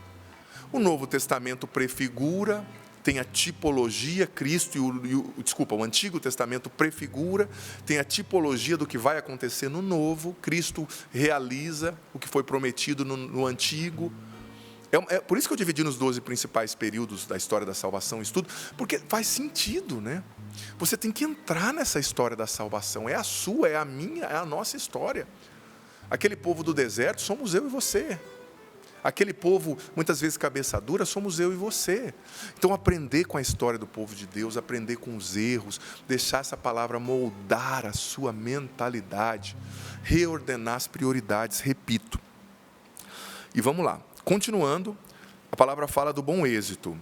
O Novo Testamento prefigura, tem a tipologia, Cristo o Antigo Testamento prefigura, tem a tipologia do que vai acontecer no Novo, Cristo realiza o que foi prometido no Antigo. É por isso que eu dividi nos 12 principais períodos da história da salvação, estudo, porque faz sentido, né? Você tem que entrar nessa história da salvação, é a sua, é a minha, é a nossa história. Aquele povo do deserto somos eu e você. Aquele povo, muitas vezes cabeça dura, somos eu e você. Então, aprender com a história do povo de Deus, aprender com os erros, deixar essa palavra moldar a sua mentalidade, reordenar as prioridades, repito. E vamos lá, continuando, a palavra fala do bom êxito.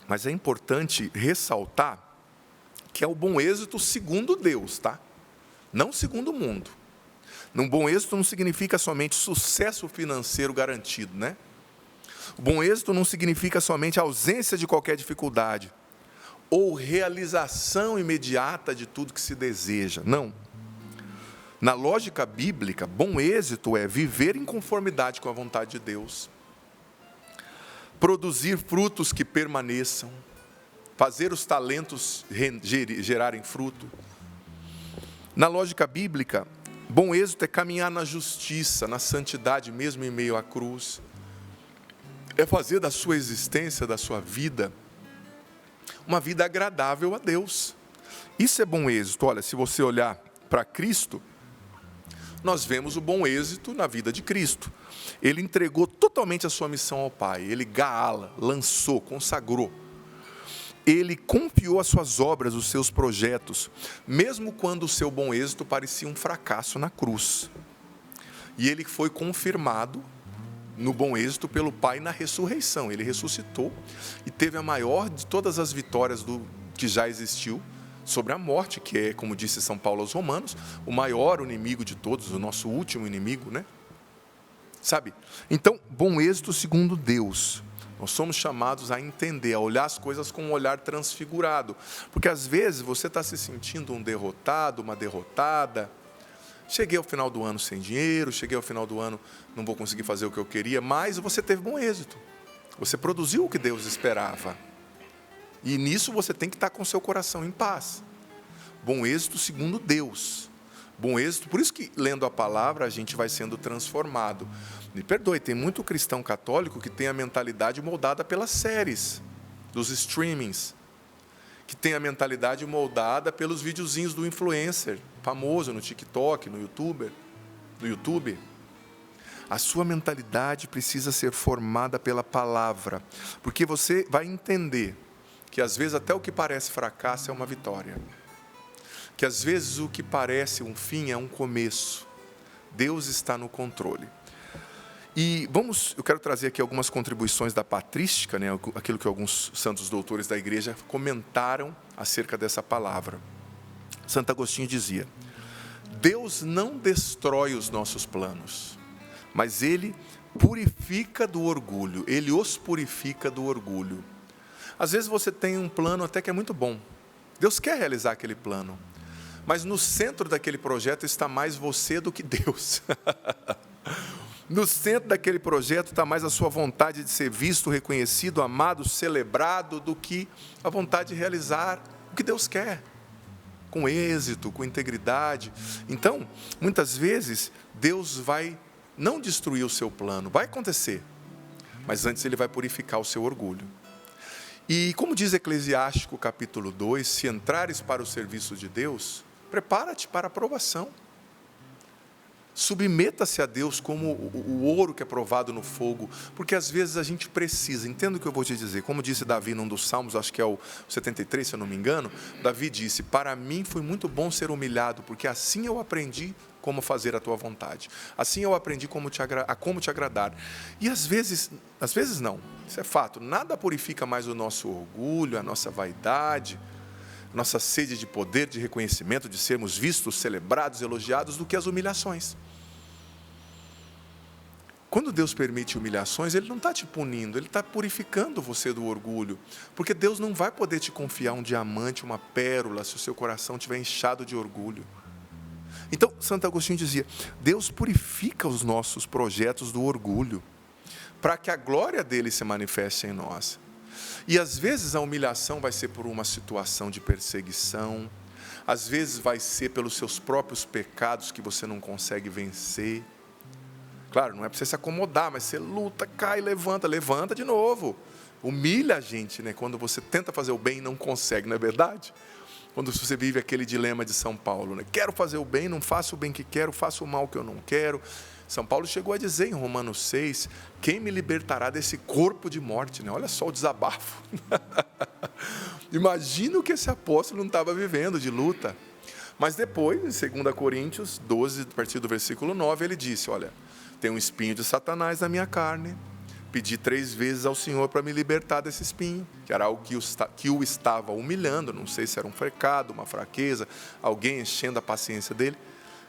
Mas é importante ressaltar que é o bom êxito segundo Deus, tá? Não segundo o mundo. Um bom êxito não significa somente sucesso financeiro garantido, né? O bom êxito não significa somente ausência de qualquer dificuldade ou realização imediata de tudo que se deseja, não. Na lógica bíblica, bom êxito é viver em conformidade com a vontade de Deus, produzir frutos que permaneçam, fazer os talentos gerarem fruto. Na lógica bíblica, bom êxito é caminhar na justiça, na santidade, mesmo em meio à cruz. É fazer da sua existência, da sua vida, uma vida agradável a Deus. Isso é bom êxito. Olha, se você olhar para Cristo, nós vemos o bom êxito na vida de Cristo. Ele entregou totalmente a sua missão ao Pai. Ele lançou, consagrou. Ele confiou as suas obras, os seus projetos, mesmo quando o seu bom êxito parecia um fracasso na cruz. E ele foi confirmado no bom êxito pelo Pai na ressurreição. Ele ressuscitou e teve a maior de todas as vitórias que já existiu sobre a morte, que é, como disse São Paulo aos Romanos, o maior inimigo de todos, o nosso último inimigo, né? Sabe? Então, bom êxito segundo Deus. Nós somos chamados a entender, a olhar as coisas com um olhar transfigurado. Porque às vezes você está se sentindo um derrotado, uma derrotada. Cheguei ao final do ano sem dinheiro, cheguei ao final do ano, não vou conseguir fazer o que eu queria, mas você teve bom êxito. Você produziu o que Deus esperava. E nisso você tem que estar com o seu coração em paz. Bom êxito segundo Deus. Bom êxito, por isso que lendo a palavra a gente vai sendo transformado. Me perdoe, tem muito cristão católico que tem a mentalidade moldada pelas séries, dos streamings, que tem a mentalidade moldada pelos videozinhos do influencer, famoso no TikTok, no YouTube. A sua mentalidade precisa ser formada pela palavra, porque você vai entender que às vezes até o que parece fracasso é uma vitória. Que às vezes o que parece um fim é um começo. Deus está no controle. E eu quero trazer aqui algumas contribuições da patrística, né, aquilo que alguns santos doutores da igreja comentaram acerca dessa palavra. Santo Agostinho dizia: Deus não destrói os nossos planos, mas Ele purifica do orgulho, Ele os purifica do orgulho. Às vezes você tem um plano até que é muito bom. Deus quer realizar aquele plano. Mas no centro daquele projeto está mais você do que Deus. No centro daquele projeto está mais a sua vontade de ser visto, reconhecido, amado, celebrado, do que a vontade de realizar o que Deus quer. Com êxito, com integridade. Então, muitas vezes, Deus vai não destruir o seu plano. Vai acontecer. Mas antes Ele vai purificar o seu orgulho. E como diz Eclesiástico capítulo 2, se entrares para o serviço de Deus, prepara-te para a provação. Submeta-se a Deus como o ouro que é provado no fogo, porque às vezes a gente precisa, entenda o que eu vou te dizer, como disse Davi num dos salmos, acho que é o 73, se eu não me engano, Davi disse: para mim foi muito bom ser humilhado, porque assim eu aprendi como fazer a tua vontade, assim eu aprendi como te agradar. E às vezes não, isso é fato, nada purifica mais o nosso orgulho, a nossa vaidade, nossa sede de poder, de reconhecimento, de sermos vistos, celebrados, elogiados, do que as humilhações. Quando Deus permite humilhações, Ele não está te punindo, Ele está purificando você do orgulho. Porque Deus não vai poder te confiar um diamante, uma pérola, se o seu coração estiver inchado de orgulho. Então, Santo Agostinho dizia: Deus purifica os nossos projetos do orgulho, para que a glória dele se manifeste em nós. E às vezes a humilhação vai ser por uma situação de perseguição, às vezes vai ser pelos seus próprios pecados que você não consegue vencer. Claro, não é para você se acomodar, mas você luta, cai, levanta de novo. Humilha a gente, né? Quando você tenta fazer o bem e não consegue, não é verdade? Quando você vive aquele dilema de São Paulo, né? Quero fazer o bem, não faço o bem que quero, faço o mal que eu não quero. São Paulo chegou a dizer em Romanos 6, quem me libertará desse corpo de morte, né? Olha só o desabafo. Imagina o que esse apóstolo não estava vivendo de luta. Mas depois, em 2 Coríntios 12, a partir do versículo 9, ele disse: olha, tem um espinho de Satanás na minha carne, pedi 3 vezes ao Senhor para me libertar desse espinho, que era algo que o estava humilhando, não sei se era um pecado, uma fraqueza, alguém enchendo a paciência dele.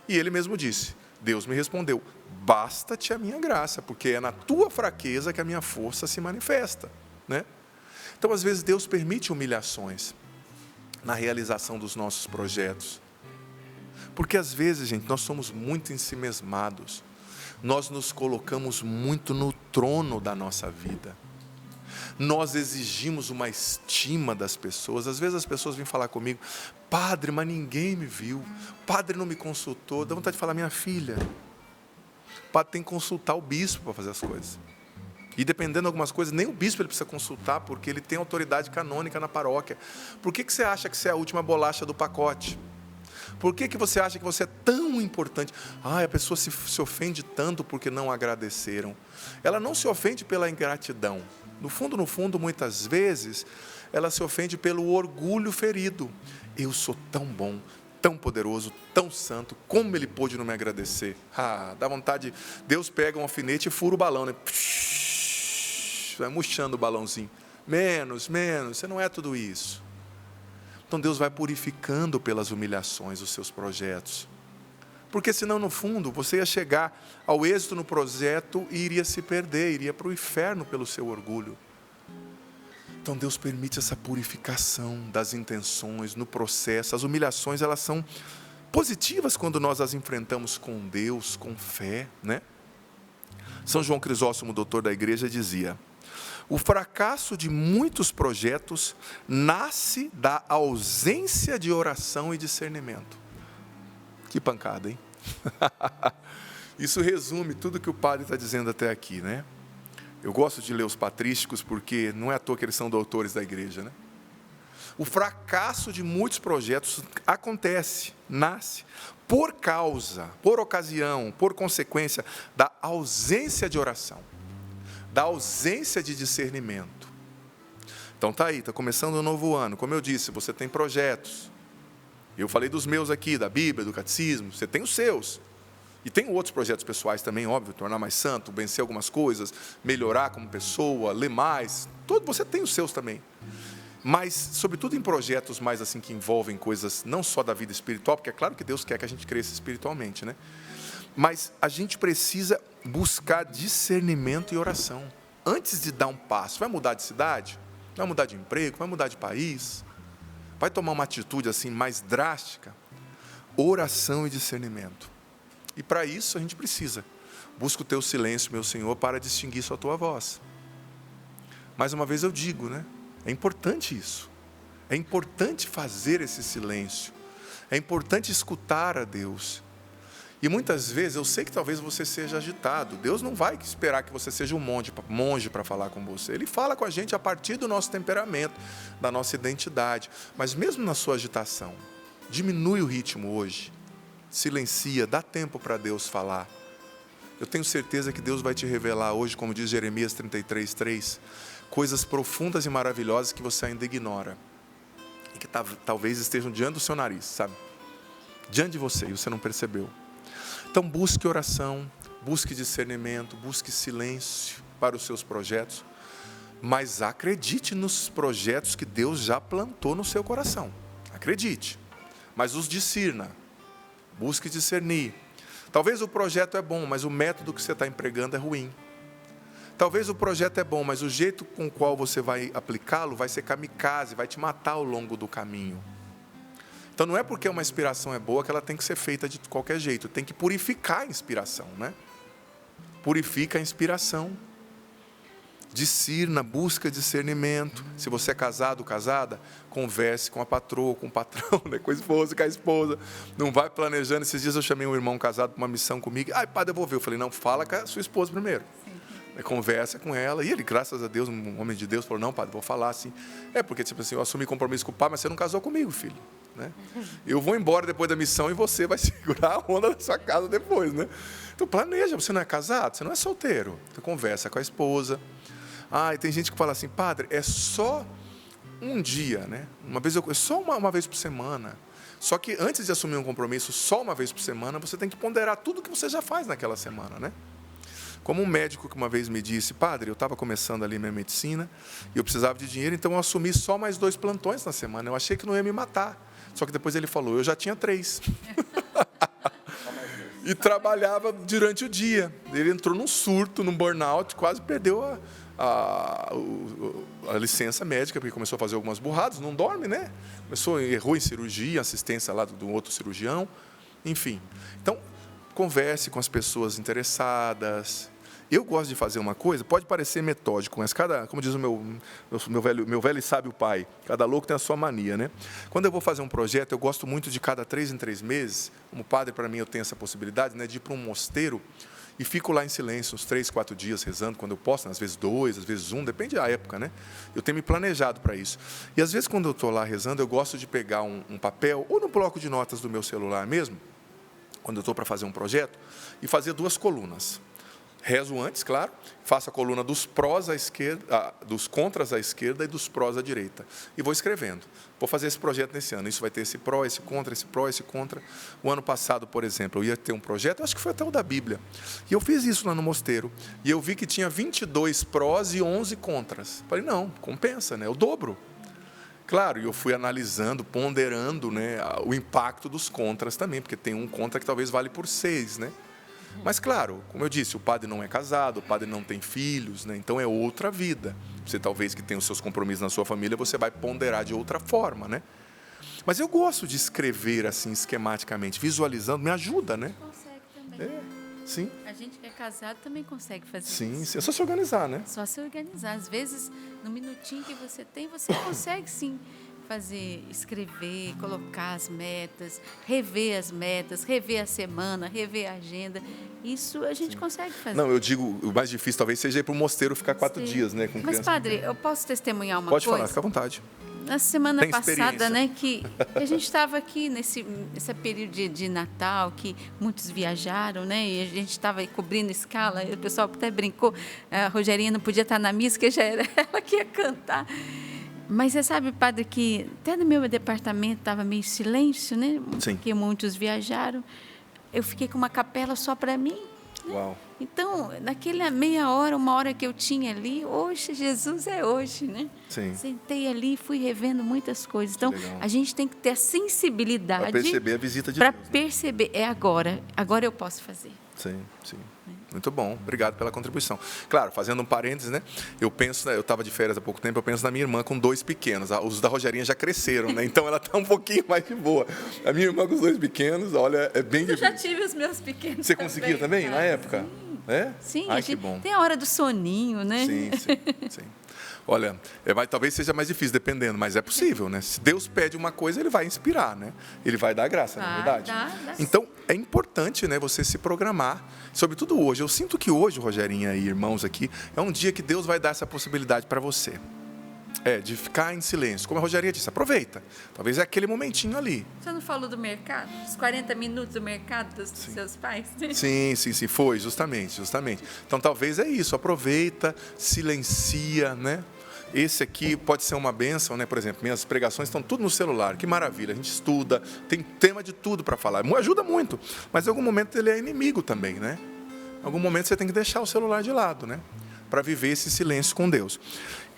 E ele mesmo disse, Deus me respondeu: basta-te a minha graça, porque é na tua fraqueza que a minha força se manifesta, né? Então, às vezes, Deus permite humilhações na realização dos nossos projetos. Porque, às vezes, gente, nós somos muito ensimesmados. Nós nos colocamos muito no trono da nossa vida. Nós exigimos uma estima das pessoas. Às vezes as pessoas vêm falar comigo: padre, mas ninguém me viu. Padre não me consultou. Dá vontade de falar: minha filha, o padre tem que consultar o bispo para fazer as coisas. E dependendo de algumas coisas, nem o bispo ele precisa consultar, porque ele tem autoridade canônica na paróquia. Por que você acha que você é a última bolacha do pacote? Por que você acha que você é tão importante? A pessoa se ofende tanto porque não agradeceram. Ela não se ofende pela ingratidão. No fundo, muitas vezes, ela se ofende pelo orgulho ferido. Eu sou tão bom, tão poderoso, tão santo, como ele pôde não me agradecer? Dá vontade. Deus pega um alfinete e fura o balão, né? Vai murchando o balãozinho. Menos, você não é tudo isso. Então Deus vai purificando pelas humilhações os seus projetos. Porque senão, no fundo, você ia chegar ao êxito no projeto e iria se perder, iria para o inferno pelo seu orgulho. Então Deus permite essa purificação das intenções, no processo. As humilhações, elas são positivas quando nós as enfrentamos com Deus, com fé, né? São João Crisóstomo, doutor da igreja, dizia: o fracasso de muitos projetos nasce da ausência de oração e discernimento. Que pancada, hein? Isso resume tudo que o padre está dizendo até aqui, né? Eu gosto de ler os patrísticos porque não é à toa que eles são doutores da igreja, né? O fracasso de muitos projetos acontece, nasce, por causa, por ocasião, por consequência da ausência de oração, da ausência de discernimento. Então está aí, está começando um novo ano. Como eu disse, você tem projetos. Eu falei dos meus aqui, da Bíblia, do Catecismo, você tem os seus. E tem outros projetos pessoais também, óbvio, tornar mais santo, vencer algumas coisas, melhorar como pessoa, ler mais. Você tem os seus também. Mas, sobretudo em projetos mais assim que envolvem coisas não só da vida espiritual, porque é claro que Deus quer que a gente cresça espiritualmente, né? Mas a gente precisa buscar discernimento e oração. Antes de dar um passo, vai mudar de cidade? Vai mudar de emprego? Vai mudar de país? Vai tomar uma atitude assim mais drástica? Oração e discernimento. E para isso a gente precisa. Busca o teu silêncio, meu Senhor, para distinguir só a tua voz. Mais uma vez eu digo, né? É importante isso. É importante fazer esse silêncio. É importante escutar a Deus. E muitas vezes, eu sei que talvez você seja agitado. Deus não vai esperar que você seja um monge para falar com você. Ele fala com a gente a partir do nosso temperamento, da nossa identidade. Mas mesmo na sua agitação, diminui o ritmo hoje. Silencia, dá tempo para Deus falar. Eu tenho certeza que Deus vai te revelar hoje, como diz Jeremias 33:3, coisas profundas e maravilhosas que você ainda ignora. E que talvez estejam diante do seu nariz, sabe? Diante de você, e você não percebeu. Então busque oração, busque discernimento, busque silêncio para os seus projetos. Mas acredite nos projetos que Deus já plantou no seu coração. Acredite. Mas os discirna. Busque discernir. Talvez o projeto é bom, mas o método que você está empregando é ruim. Talvez o projeto é bom, mas o jeito com o qual você vai aplicá-lo vai ser kamikaze, vai te matar ao longo do caminho. Então não é porque uma inspiração é boa que ela tem que ser feita de qualquer jeito. Tem que purificar a inspiração, né? Purifica a inspiração. Discirna, busca discernimento. Se você é casado ou casada, converse com a patroa, com o patrão, né? Com a esposa. Não vai planejando. Esses dias eu chamei um irmão casado para uma missão comigo. Padre, eu vou ver. Eu falei, não, fala com a sua esposa primeiro. Conversa com ela. E ele, graças a Deus, um homem de Deus, falou, não, padre, vou falar assim. Porque, tipo assim, eu assumi compromisso com o pai, mas você não casou comigo, filho. Né? Eu vou embora depois da missão e você vai segurar a onda da sua casa depois, né? Então planeja, você não é casado, você não é solteiro. Então conversa com a esposa. E tem gente que fala assim, padre, é só um dia, né? Só uma vez por semana. Só que antes de assumir um compromisso só uma vez por semana, você tem que ponderar tudo que você já faz naquela semana, né? Como um médico que uma vez me disse, padre, eu estava começando ali minha medicina e eu precisava de dinheiro, então eu assumi só mais 2 plantões na semana. Eu achei que não ia me matar. Só que depois ele falou, eu já tinha 3. E trabalhava durante o dia. Ele entrou num surto, num burnout, quase perdeu a licença médica, porque começou a fazer algumas burradas, não dorme, né? Errou em cirurgia, assistência lá do outro cirurgião, enfim. Então, converse com as pessoas interessadas. Eu gosto de fazer uma coisa, pode parecer metódico, mas como diz o meu velho e sábio pai, cada louco tem a sua mania, né? Quando eu vou fazer um projeto, eu gosto muito de cada 3 em 3 meses, como padre, para mim, eu tenho essa possibilidade, né, de ir para um mosteiro e fico lá em silêncio uns 3, 4 dias rezando, quando eu posso, às vezes 2, às vezes 1, depende da época, né? Eu tenho me planejado para isso. E às vezes, quando eu estou lá rezando, eu gosto de pegar um papel, ou no bloco de notas do meu celular mesmo, quando eu estou para fazer um projeto, e fazer 2 colunas. Rezo antes, claro, faço a coluna dos prós à esquerda, dos contras à esquerda e dos prós à direita. E vou escrevendo. Vou fazer esse projeto nesse ano. Isso vai ter esse pró, esse contra, esse pró, esse contra. O ano passado, por exemplo, eu ia ter um projeto, acho que foi até o da Bíblia. E eu fiz isso lá no mosteiro. E eu vi que tinha 22 prós e 11 contras. Falei, não, compensa, né? Eu dobro. Claro, e eu fui analisando, ponderando, né, o impacto dos contras também, porque tem um contra que talvez vale por 6, né? Mas, claro, como eu disse, o padre não é casado, o padre não tem filhos, né? Então é outra vida. Você, talvez, que tem os seus compromissos na sua família, você vai ponderar de outra forma, né? Mas eu gosto de escrever assim, esquematicamente, visualizando, me ajuda, né?
Consegue também.
Sim.
A gente que é casado também consegue fazer isso.
Sim, é só se organizar, né?
Só se organizar. Às vezes, no minutinho que você tem, você consegue, sim, escrever, colocar as metas, rever a semana, rever a agenda. Isso a gente consegue fazer.
Não, eu digo, o mais difícil talvez seja ir para o mosteiro ficar 4 dias, né? Com
Mas, padre, eu posso testemunhar uma
coisa? Pode
coisa?
falar, fica à vontade.
Na semana passada, né, que a gente estava aqui nesse período de Natal, que muitos viajaram, né, e a gente estava cobrindo escala, e o pessoal até brincou, a Rogerinha não podia estar na missa, que já era ela que ia cantar. Mas você sabe, padre, que até no meu departamento estava meio silêncio, né?
Sim.
Porque muitos viajaram. Eu fiquei com uma capela só para mim. Né?
Uau.
Então, naquela meia hora, 1 hora que eu tinha ali, hoje, Jesus é hoje, né?
Sim.
Sentei ali e fui revendo muitas coisas. Então, a gente tem que ter a sensibilidade...
Para perceber a visita de Deus.
Para perceber, é agora. Agora eu posso fazer.
Sim, sim. Muito bom, obrigado pela contribuição. Claro, fazendo um parênteses, né? Eu penso, eu estava de férias há pouco tempo, eu penso na minha irmã com 2 pequenos. Os da Rogerinha já cresceram, né? Então ela está um pouquinho mais de boa. A minha irmã com os 2 pequenos, olha, é bem difícil.
Eu já tive os meus pequenos.
Você conseguiu também, na época?
Sim.
É?
Sim,
ai, que bom.
Tem a hora do soninho, né?
Sim. Olha, talvez seja mais difícil, dependendo, mas é possível, né? Se Deus pede uma coisa, Ele vai inspirar, né? Ele vai dar graça, não é verdade?
Dá.
Então, é importante, né, você se programar, sobretudo hoje. Eu sinto que hoje, Rogerinha e irmãos aqui, é um dia que Deus vai dar essa possibilidade para você. De ficar em silêncio. Como a Rogerinha disse, aproveita. Talvez é aquele momentinho ali.
Você não falou do mercado? Os 40 minutos do mercado dos seus pais?
Sim, foi, justamente. Então, talvez é isso, aproveita, silencia, né? Esse aqui pode ser uma bênção, né? Por exemplo, minhas pregações estão tudo no celular, que maravilha, a gente estuda, tem tema de tudo para falar, ajuda muito, mas em algum momento ele é inimigo também, né? Em algum momento você tem que deixar o celular de lado, né? Para viver esse silêncio com Deus.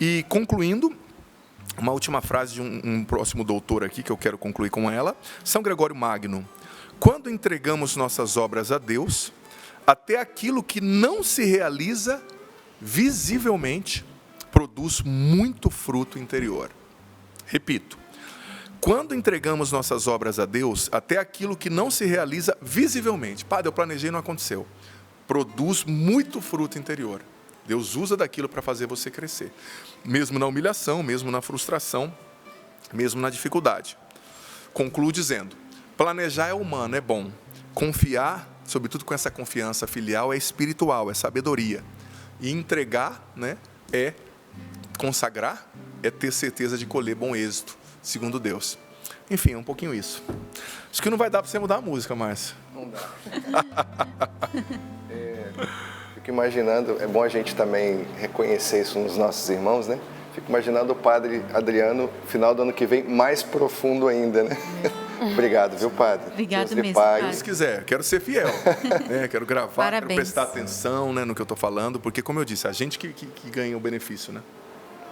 E concluindo, uma última frase de um próximo doutor aqui, que eu quero concluir com ela, São Gregório Magno: quando entregamos nossas obras a Deus, até aquilo que não se realiza visivelmente produz muito fruto interior. Repito, quando entregamos nossas obras a Deus, até aquilo que não se realiza visivelmente, padre, eu planejei e não aconteceu, produz muito fruto interior. Deus usa daquilo para fazer você crescer, mesmo na humilhação, mesmo na frustração, mesmo na dificuldade. Concluo dizendo, planejar é humano, é bom. Confiar, sobretudo com essa confiança filial, é espiritual, é sabedoria. E entregar, né, é consagrar, é ter certeza de colher bom êxito, segundo Deus. Enfim, é um pouquinho isso. Acho que não vai dar para você mudar a música, Márcio.
Não dá. Fico imaginando, é bom a gente também reconhecer isso nos nossos irmãos, né? Fico imaginando o padre Adriano, final do ano que vem, mais profundo ainda, né? Obrigado, viu, padre?
Obrigado mesmo, padre.
Se quiser, quero ser fiel, né? Quero gravar,
Parabéns.
Quero prestar atenção, né, no que eu estou falando, porque, como eu disse, a gente que ganha o benefício, né?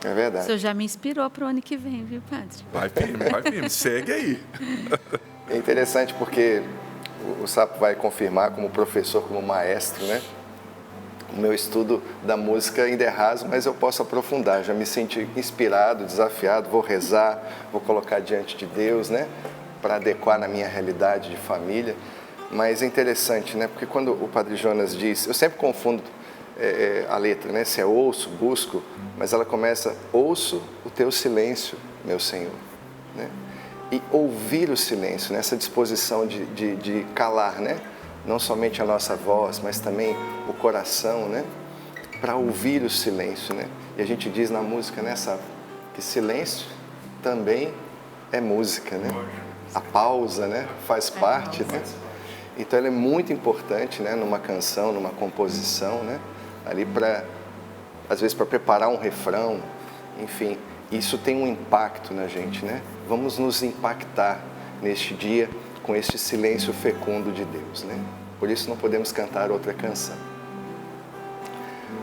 É verdade.
O senhor já me inspirou para o ano que vem, viu, padre?
Vai firme, segue aí.
É interessante porque o Sapo vai confirmar, como professor, como maestro, né? O meu estudo da música ainda é raso, mas eu posso aprofundar. Já me senti inspirado, desafiado, vou rezar, vou colocar diante de Deus, né? Para adequar na minha realidade de família. Mas é interessante, né? Porque quando o Padre Jonas diz, eu sempre confundo a letra, né? Se é ouço, busco, mas ela começa, ouço o teu silêncio, meu Senhor, né? E ouvir o silêncio, nessa disposição de calar, né? Não somente a nossa voz, mas também o coração, né? Para ouvir o silêncio, né? E a gente diz na música, né, sabe, que silêncio também é música, né? A pausa, né? Faz parte, né? Então ela é muito importante, né, numa canção, numa composição, né, ali às vezes para preparar um refrão, enfim, isso tem um impacto na gente, né? Vamos nos impactar neste dia com este silêncio fecundo de Deus, né? Por isso não podemos cantar outra canção.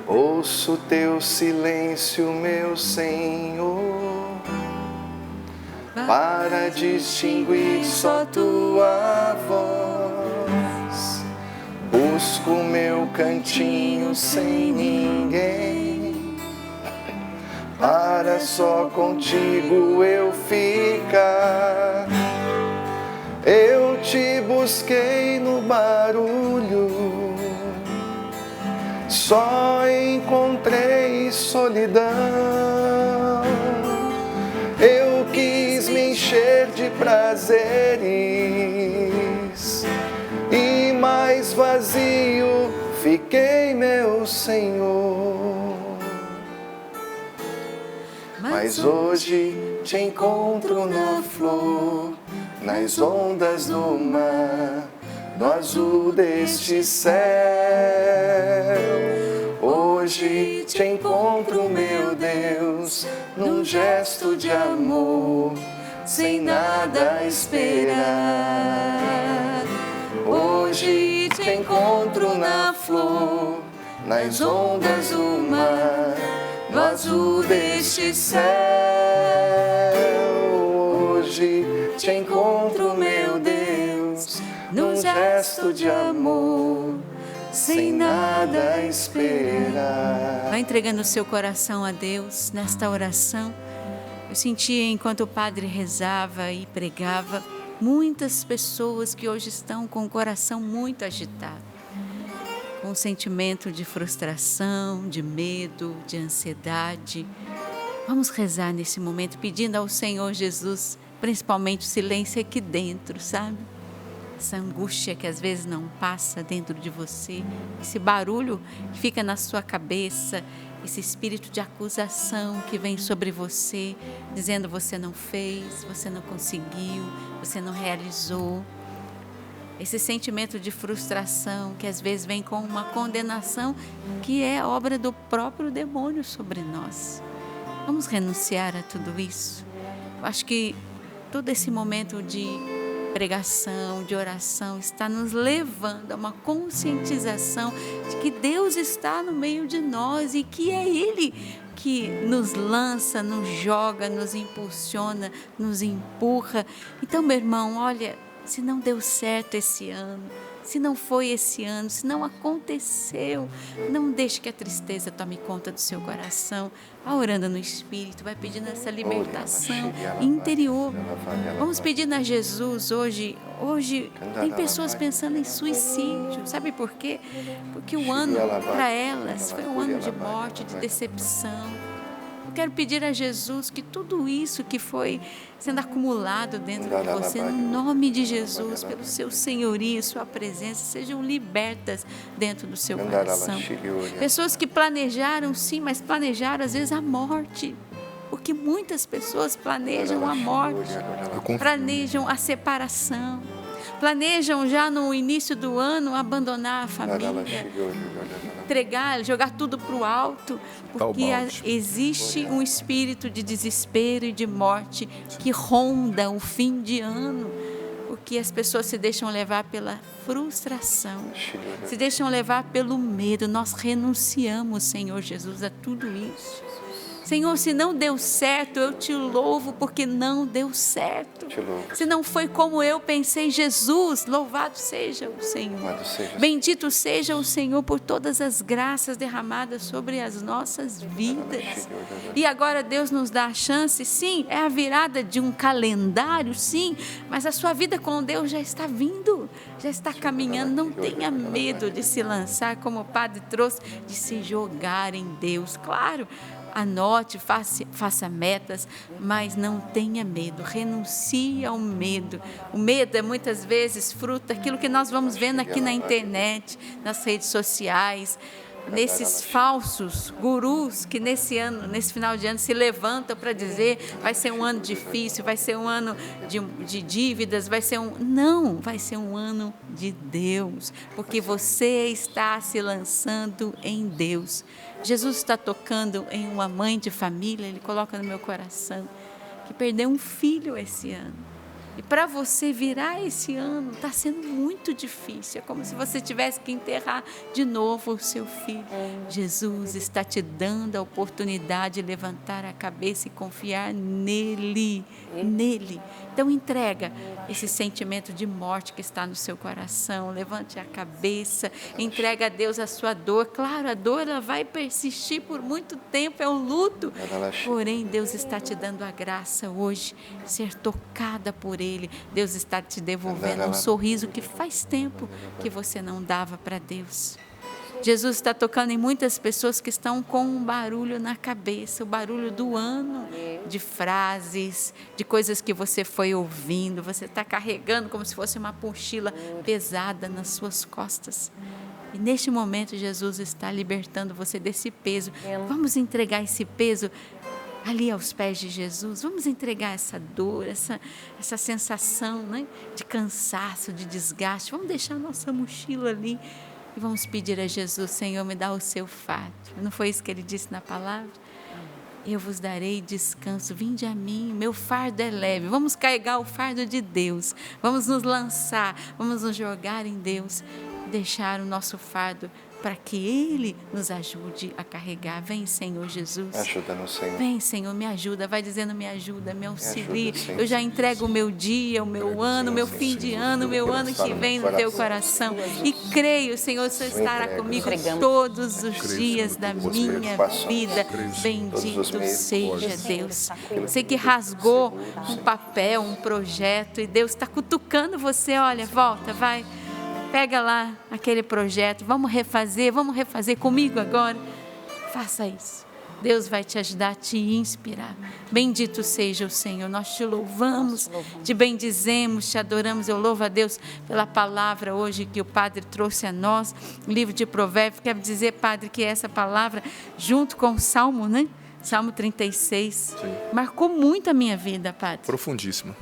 Ouço teu silêncio, meu Senhor, para distinguir só tua voz. Busco meu cantinho sem ninguém, para só contigo eu ficar. Eu te busquei no barulho, só encontrei solidão. Eu quis me encher de prazeres e mais vazio fiquei, meu Senhor. Mas hoje te encontro na flor, nas ondas do mar, no azul deste céu. Hoje te encontro, meu Deus, num gesto de amor, sem nada esperar. Hoje te encontro na flor, nas ondas do mar, no azul deste céu. Hoje te encontro, meu Deus, num gesto de amor, sem nada esperar.
Vai entregando o seu coração a Deus nesta oração. Eu senti, enquanto o padre rezava e pregava, muitas pessoas que hoje estão com o coração muito agitado, com um sentimento de frustração, de medo, de ansiedade. Vamos rezar nesse momento, pedindo ao Senhor Jesus, principalmente o silêncio aqui dentro, sabe? Essa angústia que às vezes não passa dentro de você, esse barulho que fica na sua cabeça, esse espírito de acusação que vem sobre você, dizendo você não fez, você não conseguiu, você não realizou. Esse sentimento de frustração que às vezes vem com uma condenação que é obra do próprio demônio sobre nós. Vamos renunciar a tudo isso. Eu acho que todo esse momento de pregação, de oração, está nos levando a uma conscientização de que Deus está no meio de nós e que é Ele que nos lança, nos joga, nos impulsiona, nos empurra. Então, meu irmão, olha, se não deu certo esse ano, se não foi esse ano, se não aconteceu, não deixe que a tristeza tome conta do seu coração. Vá orando no Espírito, vai pedindo essa libertação interior. Vamos pedindo a Jesus hoje tem pessoas pensando em suicídio. Sabe por quê? Porque o ano para elas foi um ano de morte, de decepção. Eu quero pedir a Jesus que tudo isso que foi sendo acumulado dentro de você, no nome de Jesus, pelo seu senhorio, sua presença, sejam libertas dentro do seu coração. Pessoas que planejaram, sim, mas planejaram às vezes a morte. Porque muitas pessoas planejam a morte, planejam a separação, planejam já no início do ano abandonar a família, entregar, jogar tudo para o alto, porque existe um espírito de desespero e de morte que ronda o fim de ano, porque as pessoas se deixam levar pela frustração, se deixam levar pelo medo. Nós renunciamos, Senhor Jesus, a tudo isso. Senhor, se não deu certo, eu te louvo porque não deu certo. Se não foi como eu pensei, Jesus, louvado seja o Senhor. Bendito seja o Senhor por todas as graças derramadas sobre as nossas vidas. E agora Deus nos dá a chance, sim, é a virada de um calendário, sim, mas a sua vida com Deus já está vindo, já está caminhando. Não tenha medo de se lançar, como o Padre trouxe, de se jogar em Deus. Claro, anote, faça metas, mas não tenha medo, renuncie ao medo. O medo é muitas vezes fruto daquilo que nós vamos vendo aqui na internet, nas redes sociais. nesses falsos gurus que nesse final de ano se levantam para dizer vai ser um ano difícil, vai ser um ano de dívidas, vai ser um ano de Deus, porque você está se lançando em Deus. Jesus está tocando em uma mãe de família, Ele coloca no meu coração, que perdeu um filho esse ano. E para você virar esse ano, está sendo muito difícil. É como se você tivesse que enterrar de novo o seu filho. Jesus está te dando a oportunidade de levantar a cabeça e confiar nele. Nele. Então entrega esse sentimento de morte que está no seu coração. Levante a cabeça, entrega a Deus a sua dor. Claro, a dor ela vai persistir por muito tempo, é um luto. Porém, Deus está te dando a graça hoje de ser tocada por Ele. Deus está te devolvendo um sorriso que faz tempo que você não dava para Deus. Jesus está tocando em muitas pessoas que estão com um barulho na cabeça, o barulho do ano, de frases, de coisas que você foi ouvindo, você está carregando como se fosse uma mochila pesada nas suas costas. E neste momento Jesus está libertando você desse peso. Vamos entregar esse peso ali aos pés de Jesus, vamos entregar essa dor, essa sensação, né, de cansaço, de desgaste, vamos deixar a nossa mochila ali e vamos pedir a Jesus, Senhor, me dá o seu fardo. Não foi isso que Ele disse na palavra? Eu vos darei descanso, vinde a mim, meu fardo é leve. Vamos carregar o fardo de Deus, vamos nos lançar, vamos nos jogar em Deus, deixar o nosso fardo para que Ele nos ajude a carregar. Vem, Senhor Jesus.
Ajuda-nos, Senhor.
Vem, Senhor, me ajuda. Vai dizendo, me ajuda, me auxilie. Eu já entrego o meu dia, o meu ano, o meu fim de ano, o meu ano que vem no Teu coração. E creio, Senhor, o Senhor estará comigo todos os dias da minha vida. Bendito seja Deus. Você que rasgou um papel, um projeto, e Deus está cutucando você. Olha, volta, vai. Pega lá aquele projeto, vamos refazer comigo agora. Faça isso. Deus vai te ajudar a te inspirar. Bendito seja o Senhor. Nós te louvamos, te bendizemos, te adoramos. Eu louvo a Deus pela palavra hoje que o Padre trouxe a nós. O livro de Provérbios. Quero dizer, Padre, que essa palavra, junto com o Salmo, né? Salmo 36, sim, marcou muito a minha vida, Padre.
Profundíssimo.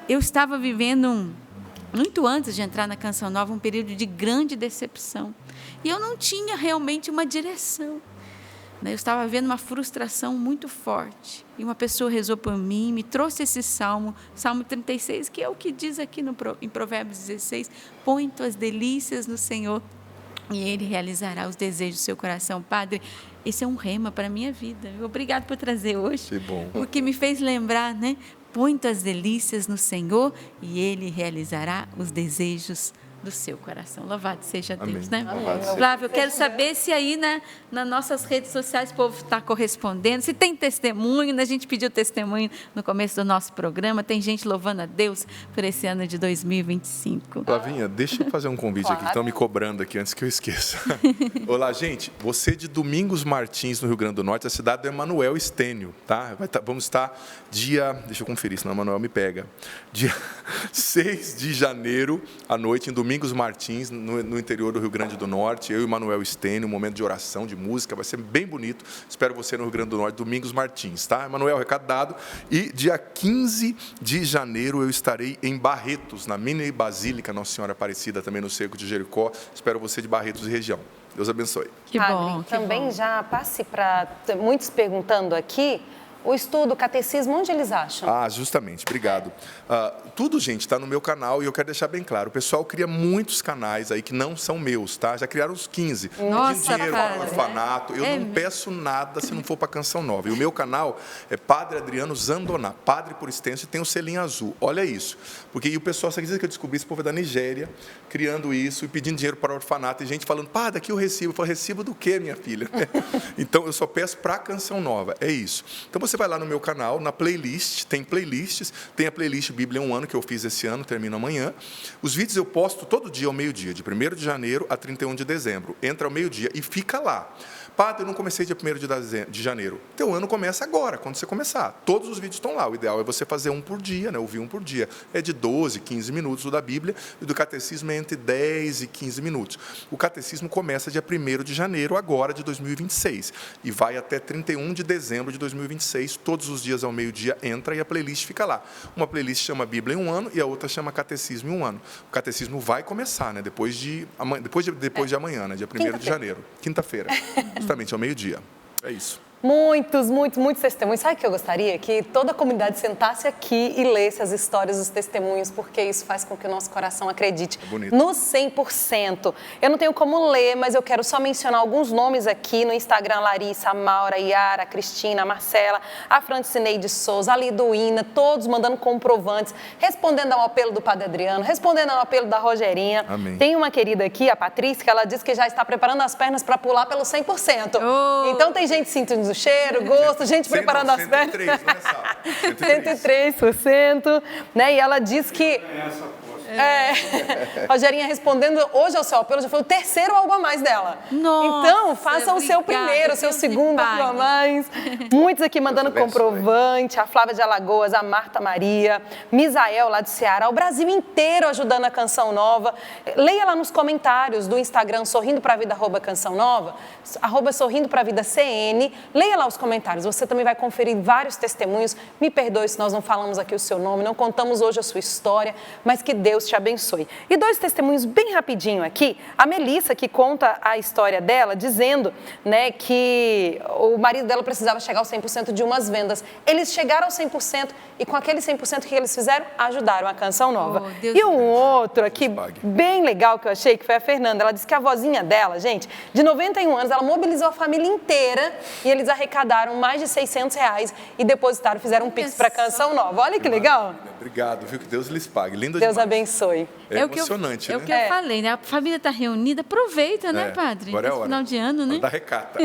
Eu estava vivendo muito antes de entrar na Canção Nova, um período de grande decepção. E eu não tinha realmente uma direção. Eu estava vendo uma frustração muito forte. E uma pessoa rezou por mim, me trouxe esse Salmo 36, que é o que diz aqui em Provérbios 16, põe tuas delícias no Senhor e Ele realizará os desejos do seu coração. Padre, esse é um rema para a minha vida. Obrigado por trazer hoje. Que bom. Porque me fez lembrar, né? Põe tuas delícias no Senhor e Ele realizará os desejos do seu coração. Louvado seja Deus, né? Flávio, eu quero saber se aí nas nossas redes sociais o povo está correspondendo, se tem testemunho, né? A gente pediu testemunho no começo do nosso programa, tem gente louvando a Deus por esse ano de 2025.
Flavinha, deixa eu fazer um convite aqui, estão me cobrando aqui antes que eu esqueça. Olá, gente, você de Domingos Martins, no Rio Grande do Norte, a cidade do Emanuel Estênio, tá? Vamos estar deixa eu conferir, senão o Emanuel me pega, dia 6 de janeiro, à noite, em Domingos Martins, no interior do Rio Grande do Norte, eu e o Emanuel Estênio, um momento de oração, de música, vai ser bem bonito. Espero você no Rio Grande do Norte, Domingos Martins, tá? Emanuel, recado dado. E dia 15 de janeiro eu estarei em Barretos, na mini Basílica Nossa Senhora Aparecida, também no Cerco de Jericó. Espero você de Barretos e região. Deus abençoe.
Que bom. Também já passe para muitos perguntando aqui. O estudo, o catecismo, onde eles acham?
Justamente, obrigado. Tudo, gente, está no meu canal e eu quero deixar bem claro. O pessoal cria muitos canais aí que não são meus, tá? Já criaram uns 15.
Nossa,
pedindo dinheiro para o orfanato. Eu não peço nada se não for para Canção Nova. E o meu canal é Padre Adriano Zandoná, Padre por extenso, e tem o selinho azul. Olha isso. Porque e o pessoal, você acredita que eu descobri esse povo da Nigéria, criando isso e pedindo dinheiro para o orfanato. E gente falando, Padre, aqui o recibo. Eu falo, recibo do quê, minha filha? Então, eu só peço para Canção Nova. É isso. Então, você você vai lá no meu canal, na playlist, tem playlists, tem a playlist Bíblia em um ano, que eu fiz esse ano, termina amanhã. Os vídeos eu posto todo dia ao meio-dia, de 1º de janeiro a 31 de dezembro. Entra ao meio-dia e fica lá. Padre, eu não comecei dia 1º de janeiro. Teu ano começa agora, quando você começar. Todos os vídeos estão lá. O ideal é você fazer um por dia, né? Ouvir um por dia. É de 12, 15 minutos o da Bíblia, e do Catecismo é entre 10 e 15 minutos. O Catecismo começa dia 1º de janeiro, agora de 2026, e vai até 31 de dezembro de 2026. Todos os dias ao meio-dia entra e a playlist fica lá. Uma playlist chama Bíblia em um ano e a outra chama Catecismo em um ano. O Catecismo vai começar, né? Depois de amanhã, né? Dia 1º de janeiro. Quinta-feira. Justamente ao meio-dia. É isso.
Muitos testemunhos. Sabe o que eu gostaria? Que toda a comunidade sentasse aqui e lesse as histórias dos testemunhos, porque isso faz com que o nosso coração acredite no 100%. Eu não tenho como ler, mas eu quero só mencionar alguns nomes aqui no Instagram: Larissa, a Maura, a Yara, a Cristina, a Marcela, a Francineide Souza, a Liduína, todos mandando comprovantes, respondendo ao apelo do Padre Adriano, respondendo ao apelo da Rogerinha.
Amém.
Tem uma querida aqui, a Patrícia, que ela disse que já está preparando as pernas para pular pelo 100%.
Oh.
Então tem gente sentindo o cheiro, gosto, gente preparando as pernas. 103%, né? E ela diz que... Rogerinha respondendo hoje ao seu apelo, já foi o 3º algo a mais dela.
Nossa,
então, faça o seu primeiro, o seu segundo algo a mais. Muitos aqui mandando comprovante. A Flávia de Alagoas, a Marta Maria, Misael lá de Ceará, o Brasil inteiro ajudando a Canção Nova. Leia lá nos comentários do Instagram, Sorrindo pra Vida, @Canção Nova, @Sorrindo pra Vida CN. Leia lá os comentários, você também vai conferir vários testemunhos. Me perdoe se nós não falamos aqui o seu nome, não contamos hoje a sua história, mas que Deus te abençoe. E 2 testemunhos bem rapidinho aqui. A Melissa, que conta a história dela, dizendo, né, que o marido dela precisava chegar ao 100% de umas vendas. Eles chegaram ao 100% e com aquele 100% que eles fizeram, ajudaram a Canção Nova. E um outro aqui, bem legal que eu achei, que foi a Fernanda. Ela disse que a vozinha dela, gente, de 91 anos, ela mobilizou a família inteira e eles arrecadaram mais de R$600 e depositaram, fizeram um pix para a Canção Nova. Olha que legal.
Obrigado, viu? Que Deus lhes pague. Lindo
Deus
demais.
abençoe.
É emocionante, né?
É o que eu falei, né? A família está reunida, aproveita, né, Padre?
Agora é
Esse
hora.
final de ano, né?
Hora da recata.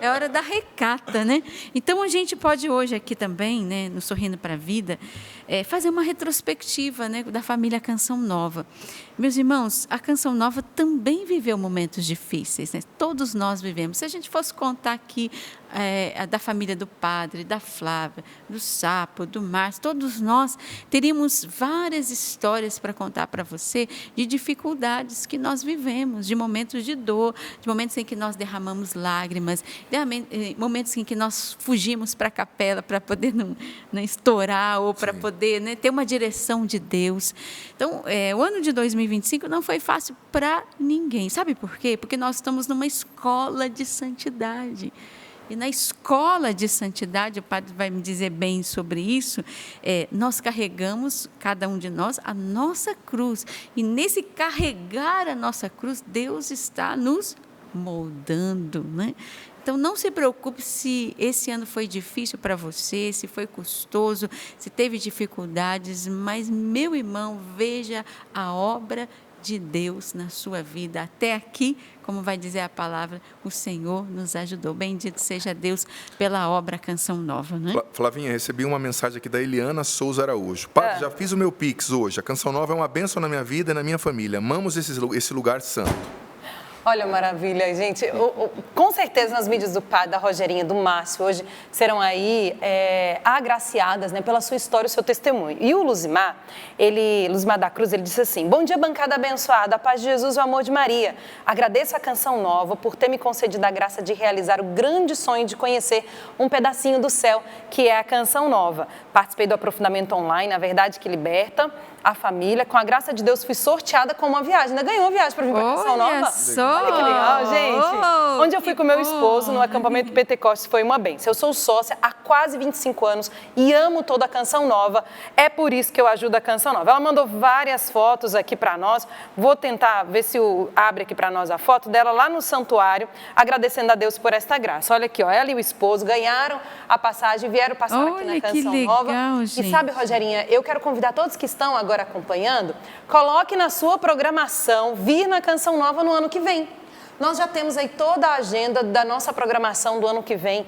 É hora da recata, né? Então, a gente pode hoje aqui também, né, no Sorrindo para a Vida, fazer uma retrospectiva, né, da família Canção Nova. Meus irmãos, a Canção Nova também viveu momentos difíceis, né? Todos nós vivemos. Se a gente fosse contar aqui da família do Padre, da Flávia, do Sapo, do Márcio, todos nós teríamos várias histórias para contar para você de dificuldades que nós vivemos, de momentos de dor, de momentos em que nós derramamos lágrimas, de momentos em que nós fugimos para a capela para poder não estourar ou para poder, né, ter uma direção de Deus. Então, o ano de 2025 não foi fácil para ninguém. Sabe por quê? Porque nós estamos numa escola de santidade. E na escola de santidade, o Padre vai me dizer bem sobre isso, nós carregamos, cada um de nós, a nossa cruz. E nesse carregar a nossa cruz, Deus está nos moldando, né? Então, não se preocupe se esse ano foi difícil para você, se foi custoso, se teve dificuldades, mas, meu irmão, veja a obra de Deus na sua vida. Até aqui, como vai dizer a palavra, o Senhor nos ajudou. Bendito seja Deus pela obra Canção Nova, né?
Flavinha, recebi uma mensagem aqui da Eliana Souza Araújo. Padre, já fiz o meu Pix hoje. A Canção Nova é uma bênção na minha vida e na minha família. Amamos esse lugar santo.
Olha, maravilha, gente. Com certeza nas mídias do Padre, da Rogerinha, do Márcio, hoje serão aí agraciadas, né, pela sua história e o seu testemunho. E o Luzimar da Cruz, ele disse assim: bom dia, bancada abençoada, a paz de Jesus e o amor de Maria. Agradeço a Canção Nova por ter me concedido a graça de realizar o grande sonho de conhecer um pedacinho do céu, que é a Canção Nova. Participei do aprofundamento online, a verdade que liberta a família. Com a graça de Deus, fui sorteada com uma viagem. Ainda ganhou uma viagem para vir para a Canção Nova.
Só.
Olha que legal, gente. Onde eu fui com meu esposo no acampamento Pentecostes foi uma bênção. Eu sou sócia há quase 25 anos e amo toda a Canção Nova. É por isso que eu ajudo a Canção Nova. Ela mandou várias fotos aqui para nós. Vou tentar ver se abre aqui para nós a foto dela lá no santuário, agradecendo a Deus por esta graça. Olha aqui, ó, ela e o esposo ganharam a passagem, vieram passar aqui na Canção Nova.
Gente.
E sabe, Rogerinha, eu quero convidar todos que estão agora acompanhando, coloque na sua programação vir na Canção Nova no ano que vem. Nós já temos aí toda a agenda da nossa programação do ano que vem,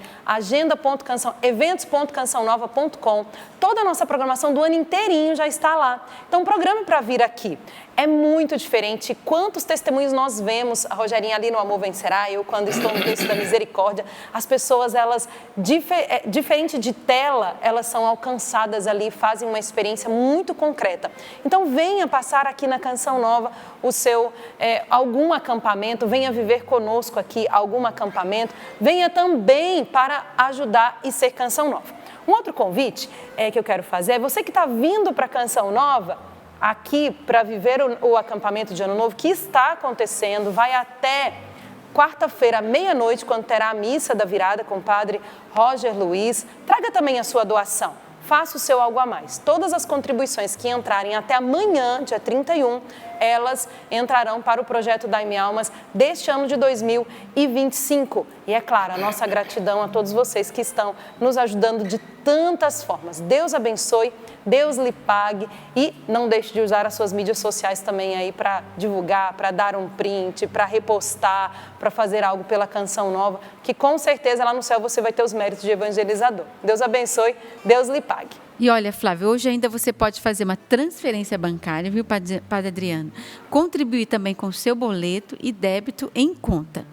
eventos.cançãonova.com. Toda a nossa programação do ano inteirinho já está lá. Então, programe para vir aqui. É muito diferente. Quantos testemunhos nós vemos, a Rogerinha ali no Amor Vencerá, eu quando estou no curso da Misericórdia, as pessoas, elas, diferente de tela, elas são alcançadas ali, fazem uma experiência muito concreta. Então, venha passar aqui na Canção Nova o seu, algum acampamento, venha viver conosco aqui algum acampamento, venha também para ajudar e ser Canção Nova. Um outro convite que eu quero fazer é você que está vindo para a Canção Nova, aqui para viver o acampamento de Ano Novo, que está acontecendo, vai até quarta-feira, meia-noite, quando terá a missa da virada com o padre Roger Luiz. Traga também a sua doação, faça o seu algo a mais. Todas as contribuições que entrarem até amanhã, dia 31, elas entrarão para o projeto Dai-me Almas deste ano de 2025. E é claro, a nossa gratidão a todos vocês que estão nos ajudando de tantas formas. Deus abençoe, Deus lhe pague e não deixe de usar as suas mídias sociais também aí para divulgar, para dar um print, para repostar, para fazer algo pela Canção Nova, que com certeza lá no céu você vai ter os méritos de evangelizador. Deus abençoe, Deus lhe pague.
E olha, Flávia, hoje ainda você pode fazer uma transferência bancária, viu, Padre Adriano? Contribuir também com o seu boleto e débito em conta.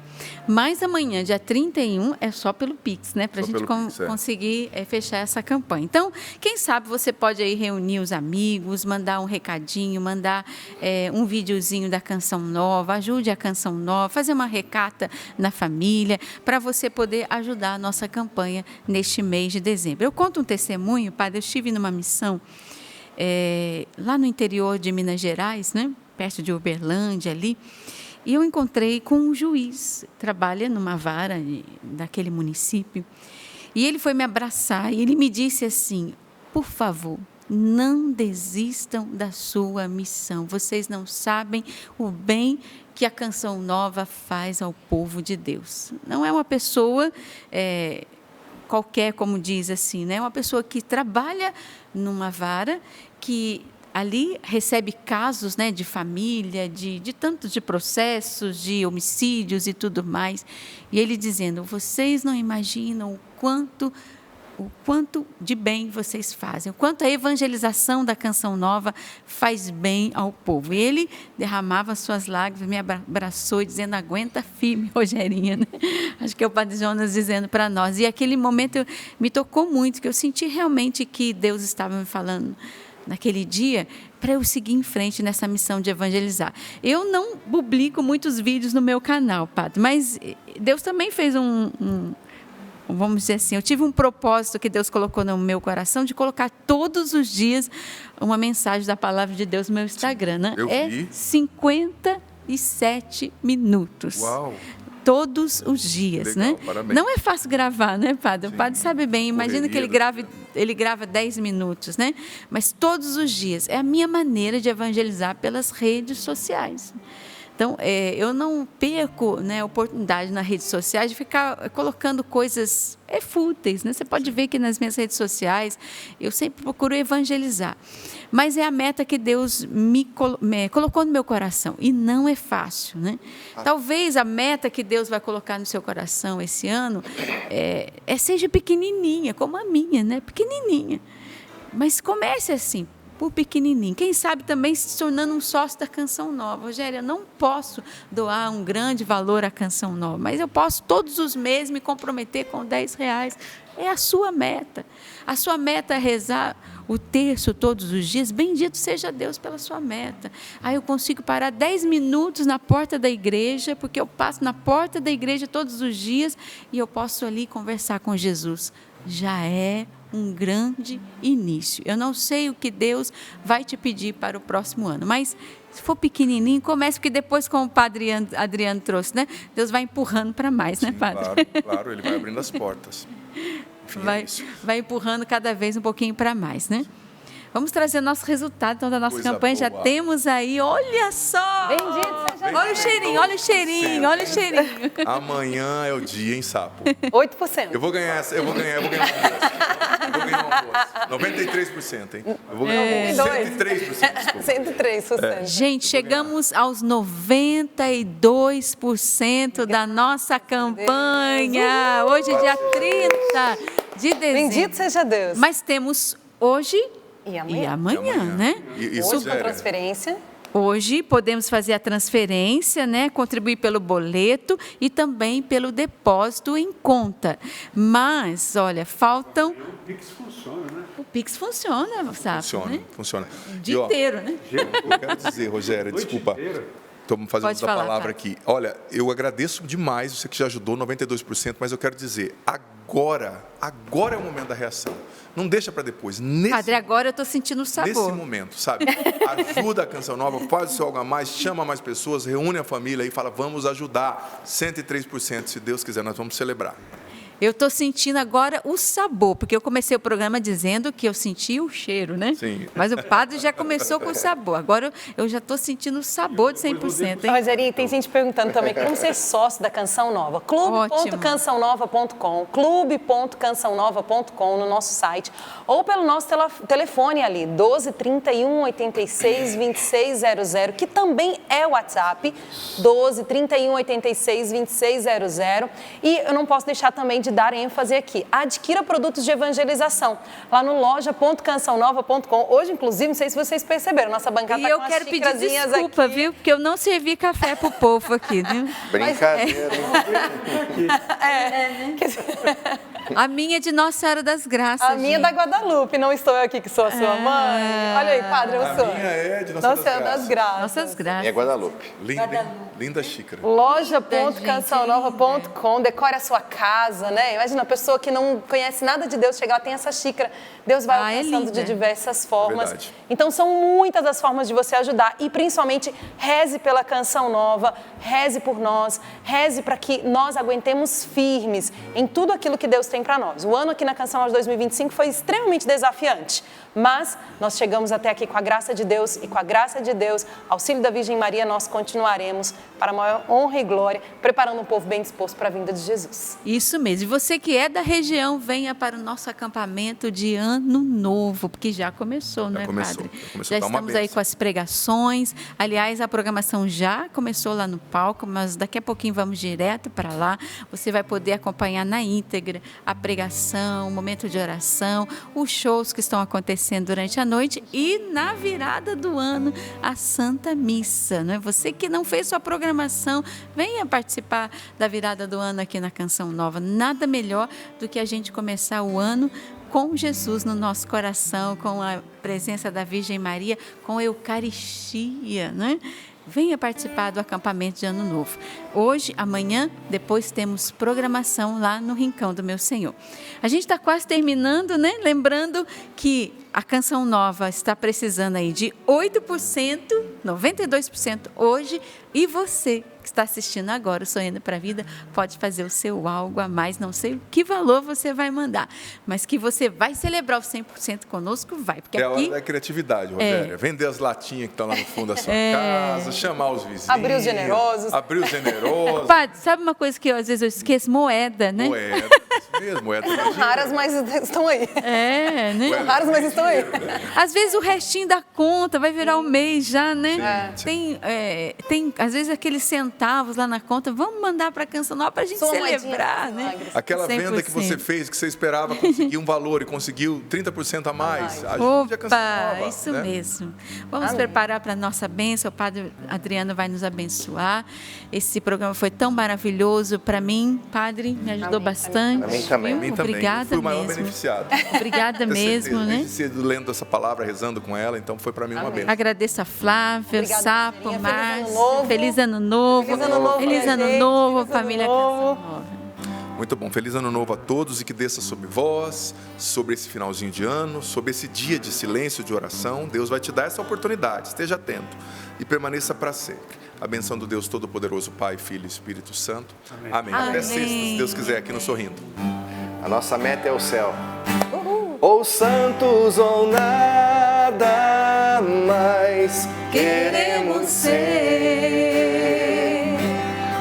Mas amanhã, dia 31, é só pelo Pix, né? Para a gente conseguir fechar essa campanha. Então, quem sabe você pode aí reunir os amigos, mandar um recadinho, mandar um videozinho da Canção Nova, ajude a Canção Nova, fazer uma recata na família, para você poder ajudar a nossa campanha neste mês de dezembro. Eu conto um testemunho, padre, eu estive numa missão lá no interior de Minas Gerais, né? Perto de Uberlândia ali. E eu encontrei com um juiz, trabalha numa vara daquele município, e ele foi me abraçar e ele me disse assim: por favor, não desistam da sua missão, vocês não sabem o bem que a Canção Nova faz ao povo de Deus. Não é uma pessoa qualquer, como diz assim, né? É uma pessoa que trabalha numa vara, que ali recebe casos, né, de família, de tantos de processos, de homicídios e tudo mais. E ele dizendo: vocês não imaginam o quanto de bem vocês fazem, o quanto a evangelização da Canção Nova faz bem ao povo. E ele derramava suas lágrimas, me abraçou e dizendo: aguenta firme, Rogerinha, né? Acho que é o Padre Jonas dizendo para nós. E aquele momento me tocou muito, que eu senti realmente que Deus estava me falando naquele dia, para eu seguir em frente nessa missão de evangelizar. Eu não publico muitos vídeos no meu canal, Padre, mas Deus também fez vamos dizer assim, eu tive um propósito que Deus colocou no meu coração de colocar todos os dias uma mensagem da Palavra de Deus no meu Instagram, né?
Eu vi.
57 minutos.
Uau!
Todos os dias,
legal,
né?
Parabéns.
Não é fácil gravar, né, Padre? Sim. O Padre sabe bem, imagina que ele grava 10 minutos, né? Mas todos os dias. É a minha maneira de evangelizar pelas redes sociais. Então, eu não perco, né, a oportunidade nas redes sociais de ficar colocando coisas fúteis, né? Você pode ver que nas minhas redes sociais eu sempre procuro evangelizar. Mas é a meta que Deus me colocou no meu coração. E não é fácil, né? Talvez a meta que Deus vai colocar no seu coração esse ano seja pequenininha, como a minha, né? Pequenininha. Mas comece assim, por pequenininho. Quem sabe também se tornando um sócio da Canção Nova. Rogério, eu não posso doar um grande valor à Canção Nova, mas eu posso todos os meses me comprometer com R$10. É a sua meta. A sua meta é rezar o terço todos os dias. Bendito seja Deus pela sua meta. Aí eu consigo parar 10 minutos na porta da igreja, porque eu passo na porta da igreja todos os dias e eu posso ali conversar com Jesus. Já é um grande início. Eu não sei o que Deus vai te pedir para o próximo ano, mas se for pequenininho, comece, porque depois, como o Padre Adriano trouxe, né? Deus vai empurrando para mais, né, Padre?
Claro, ele vai abrindo as portas. Enfim,
vai empurrando cada vez um pouquinho para mais, né? Vamos trazer nosso resultado então, da nossa
Coisa
campanha.
boa.
Já temos aí, olha só!
Bendito seja Deus.
Olha o cheirinho, olha o cheirinho, olha o cheirinho.
Amanhã é o dia, hein, Sapo?
8%.
Eu vou ganhar essa, eu vou ganhar um almoço. Eu vou ganhar um almoço. 93%, hein? Eu vou ganhar um almoço. 103%, desculpa.
103%.
Gente, chegamos aos 92% da nossa campanha. Hoje é dia 30 de dezembro.
Bendito seja Deus.
Mas temos hoje
E
e amanhã, né?
E
Hoje com
Rogéria,
transferência.
Hoje podemos fazer a transferência, né? Contribuir pelo boleto e também pelo depósito em conta. Mas, olha, faltam...
O Pix funciona, né?
O Pix funciona, sabe?
Funciona,
né?
funciona.
O dia inteiro, né?
Eu quero dizer, Rogéria, desculpa. Estamos fazendo
Pode
uso da
falar,
palavra
Padre.
aqui. Olha, eu agradeço demais, você que já ajudou 92%, mas eu quero dizer, agora é o momento da reação. Não deixa para depois.
Padre, agora eu estou sentindo o sabor.
Nesse momento, sabe? Ajuda a Canção Nova, faz o seu algo a mais, chama mais pessoas, reúne a família e fala, vamos ajudar. 103%, se Deus quiser, nós vamos celebrar.
Eu estou sentindo agora o sabor, porque eu comecei o programa dizendo que eu senti o cheiro, né?
Sim.
Mas o padre já começou com o sabor. Agora eu já estou sentindo o sabor de 100%, hein?
Rogerinho, tem gente perguntando também como ser sócio da Canção Nova. clube.cançãonova.com, clube.cançãonova.com no nosso site, ou pelo nosso telefone ali, 12 31 86 2600, que também é o WhatsApp, 12 31 86 2600. E eu não posso deixar também de dar ênfase aqui. Adquira produtos de evangelização lá no loja.cançãonova.com. Hoje, inclusive, não sei se vocês perceberam, nossa bancada
E
tá
eu
com as
quero pedir
xicrazinhas
desculpa,
aqui.
viu? Porque eu não servi café pro povo aqui, viu?
Brincadeira, hein?
A minha é de Nossa Senhora das Graças.
A minha é da Guadalupe, não estou eu aqui que sou a sua mãe. Olha aí, padre, eu
A
sou.
minha é de Nossa
Nossa Senhora das Graças.
Nossas graças.
É Guadalupe.
Linda, hein? Linda xícara.
Loja.cançãonova.com, decore a sua casa, né? Imagina a pessoa que não conhece nada de Deus chegar, tem essa xícara. Deus vai
É
alcançando de
linda.
diversas formas.
Verdade.
Então são muitas as formas de você ajudar e principalmente reze pela Canção Nova, reze por nós, reze para que nós aguentemos firmes em tudo aquilo que Deus tem para nós. O ano aqui na Canção Nova de 2025 foi extremamente desafiante, mas nós chegamos até aqui com a graça de Deus e com a graça de Deus, auxílio da Virgem Maria, nós continuaremos para a maior honra e glória, preparando um povo bem disposto para a vinda de Jesus.
Isso mesmo. E você que é da região, venha para o nosso acampamento de Ano Novo, porque já começou, né,
começou,
Padre?
já começou,
Já
tá uma
estamos aí
benção.
com as pregações. Aliás, a programação já começou lá no palco, mas daqui a pouquinho vamos direto para lá. Você vai poder acompanhar na íntegra a pregação, o momento de oração, os shows que estão acontecendo durante a noite e na virada do ano, a Santa Missa, não é? Você que não fez sua programação, venha participar da virada do ano aqui na Canção Nova. Nada melhor do que a gente começar o ano com Jesus no nosso coração, com a presença da Virgem Maria, com a Eucaristia, né? Venha participar do acampamento de Ano Novo. Hoje, amanhã, depois temos programação lá no Rincão do Meu Senhor. A gente está quase terminando, né? Lembrando que a Canção Nova está precisando aí de 8%, 92% hoje, e você que está assistindo agora o Sonhando para a Vida pode fazer o seu algo a mais, não sei que valor você vai mandar, mas que você vai celebrar o 100% conosco, vai, porque
É a
aqui...
hora da criatividade, Rogéria. Vender as latinhas que estão lá no fundo da sua casa, chamar os vizinhos.
Abrir os generosos.
Abrir os generosos.
Padre, sabe uma coisa que às vezes eu esqueço? Moeda, né?
Moeda, isso mesmo, moeda.
São raras, mas estão aí.
É, né?
São raras, mas estão aí.
Às vezes o restinho da conta vai virar um mês já, né?
Sim.
Tem, às vezes, aqueles centavos lá na conta, vamos mandar para a Canção Nova para a gente
Sua
celebrar,
moedinha,
né?
Aquela venda que você
100%.
fez, que você esperava conseguir um valor e conseguiu 30% a mais. Ajude a Canção
Opa,
Nova,
isso
né?
mesmo. Vamos preparar para a nossa bênção. O Padre Adriano vai nos abençoar. Esse programa foi tão maravilhoso para mim, Padre, me ajudou bastante.
Para mim também.
A mim também.
Obrigada
Eu fui o maior
mesmo.
beneficiado.
Obrigada
Tenho
mesmo,
certeza.
né?
Desde cedo lendo essa palavra, rezando com ela, então foi para mim uma bênção.
Agradeço a Flávia,
Obrigada,
Sapo,
Rogerinha.
Márcio. Feliz Ano Novo.
Feliz Ano Novo,
Feliz
minha
Ano
gente.
Novo,
Feliz Ano
família
Novo.
Canção Nova.
Muito bom. Feliz Ano Novo a todos e que desça sobre vós, sobre esse finalzinho de ano, sobre esse dia de silêncio, de oração. Deus vai te dar essa oportunidade. Esteja atento e permaneça para sempre. A benção do Deus Todo-Poderoso, Pai, Filho e Espírito Santo. Amém. Até
Amém.
sexta, se Deus quiser, aqui no Sorrindo.
A nossa meta é o céu. Ou santos ou nada. nada mais queremos ser,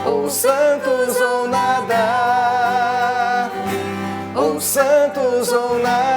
ou santos ou nada, ou santos ou nada.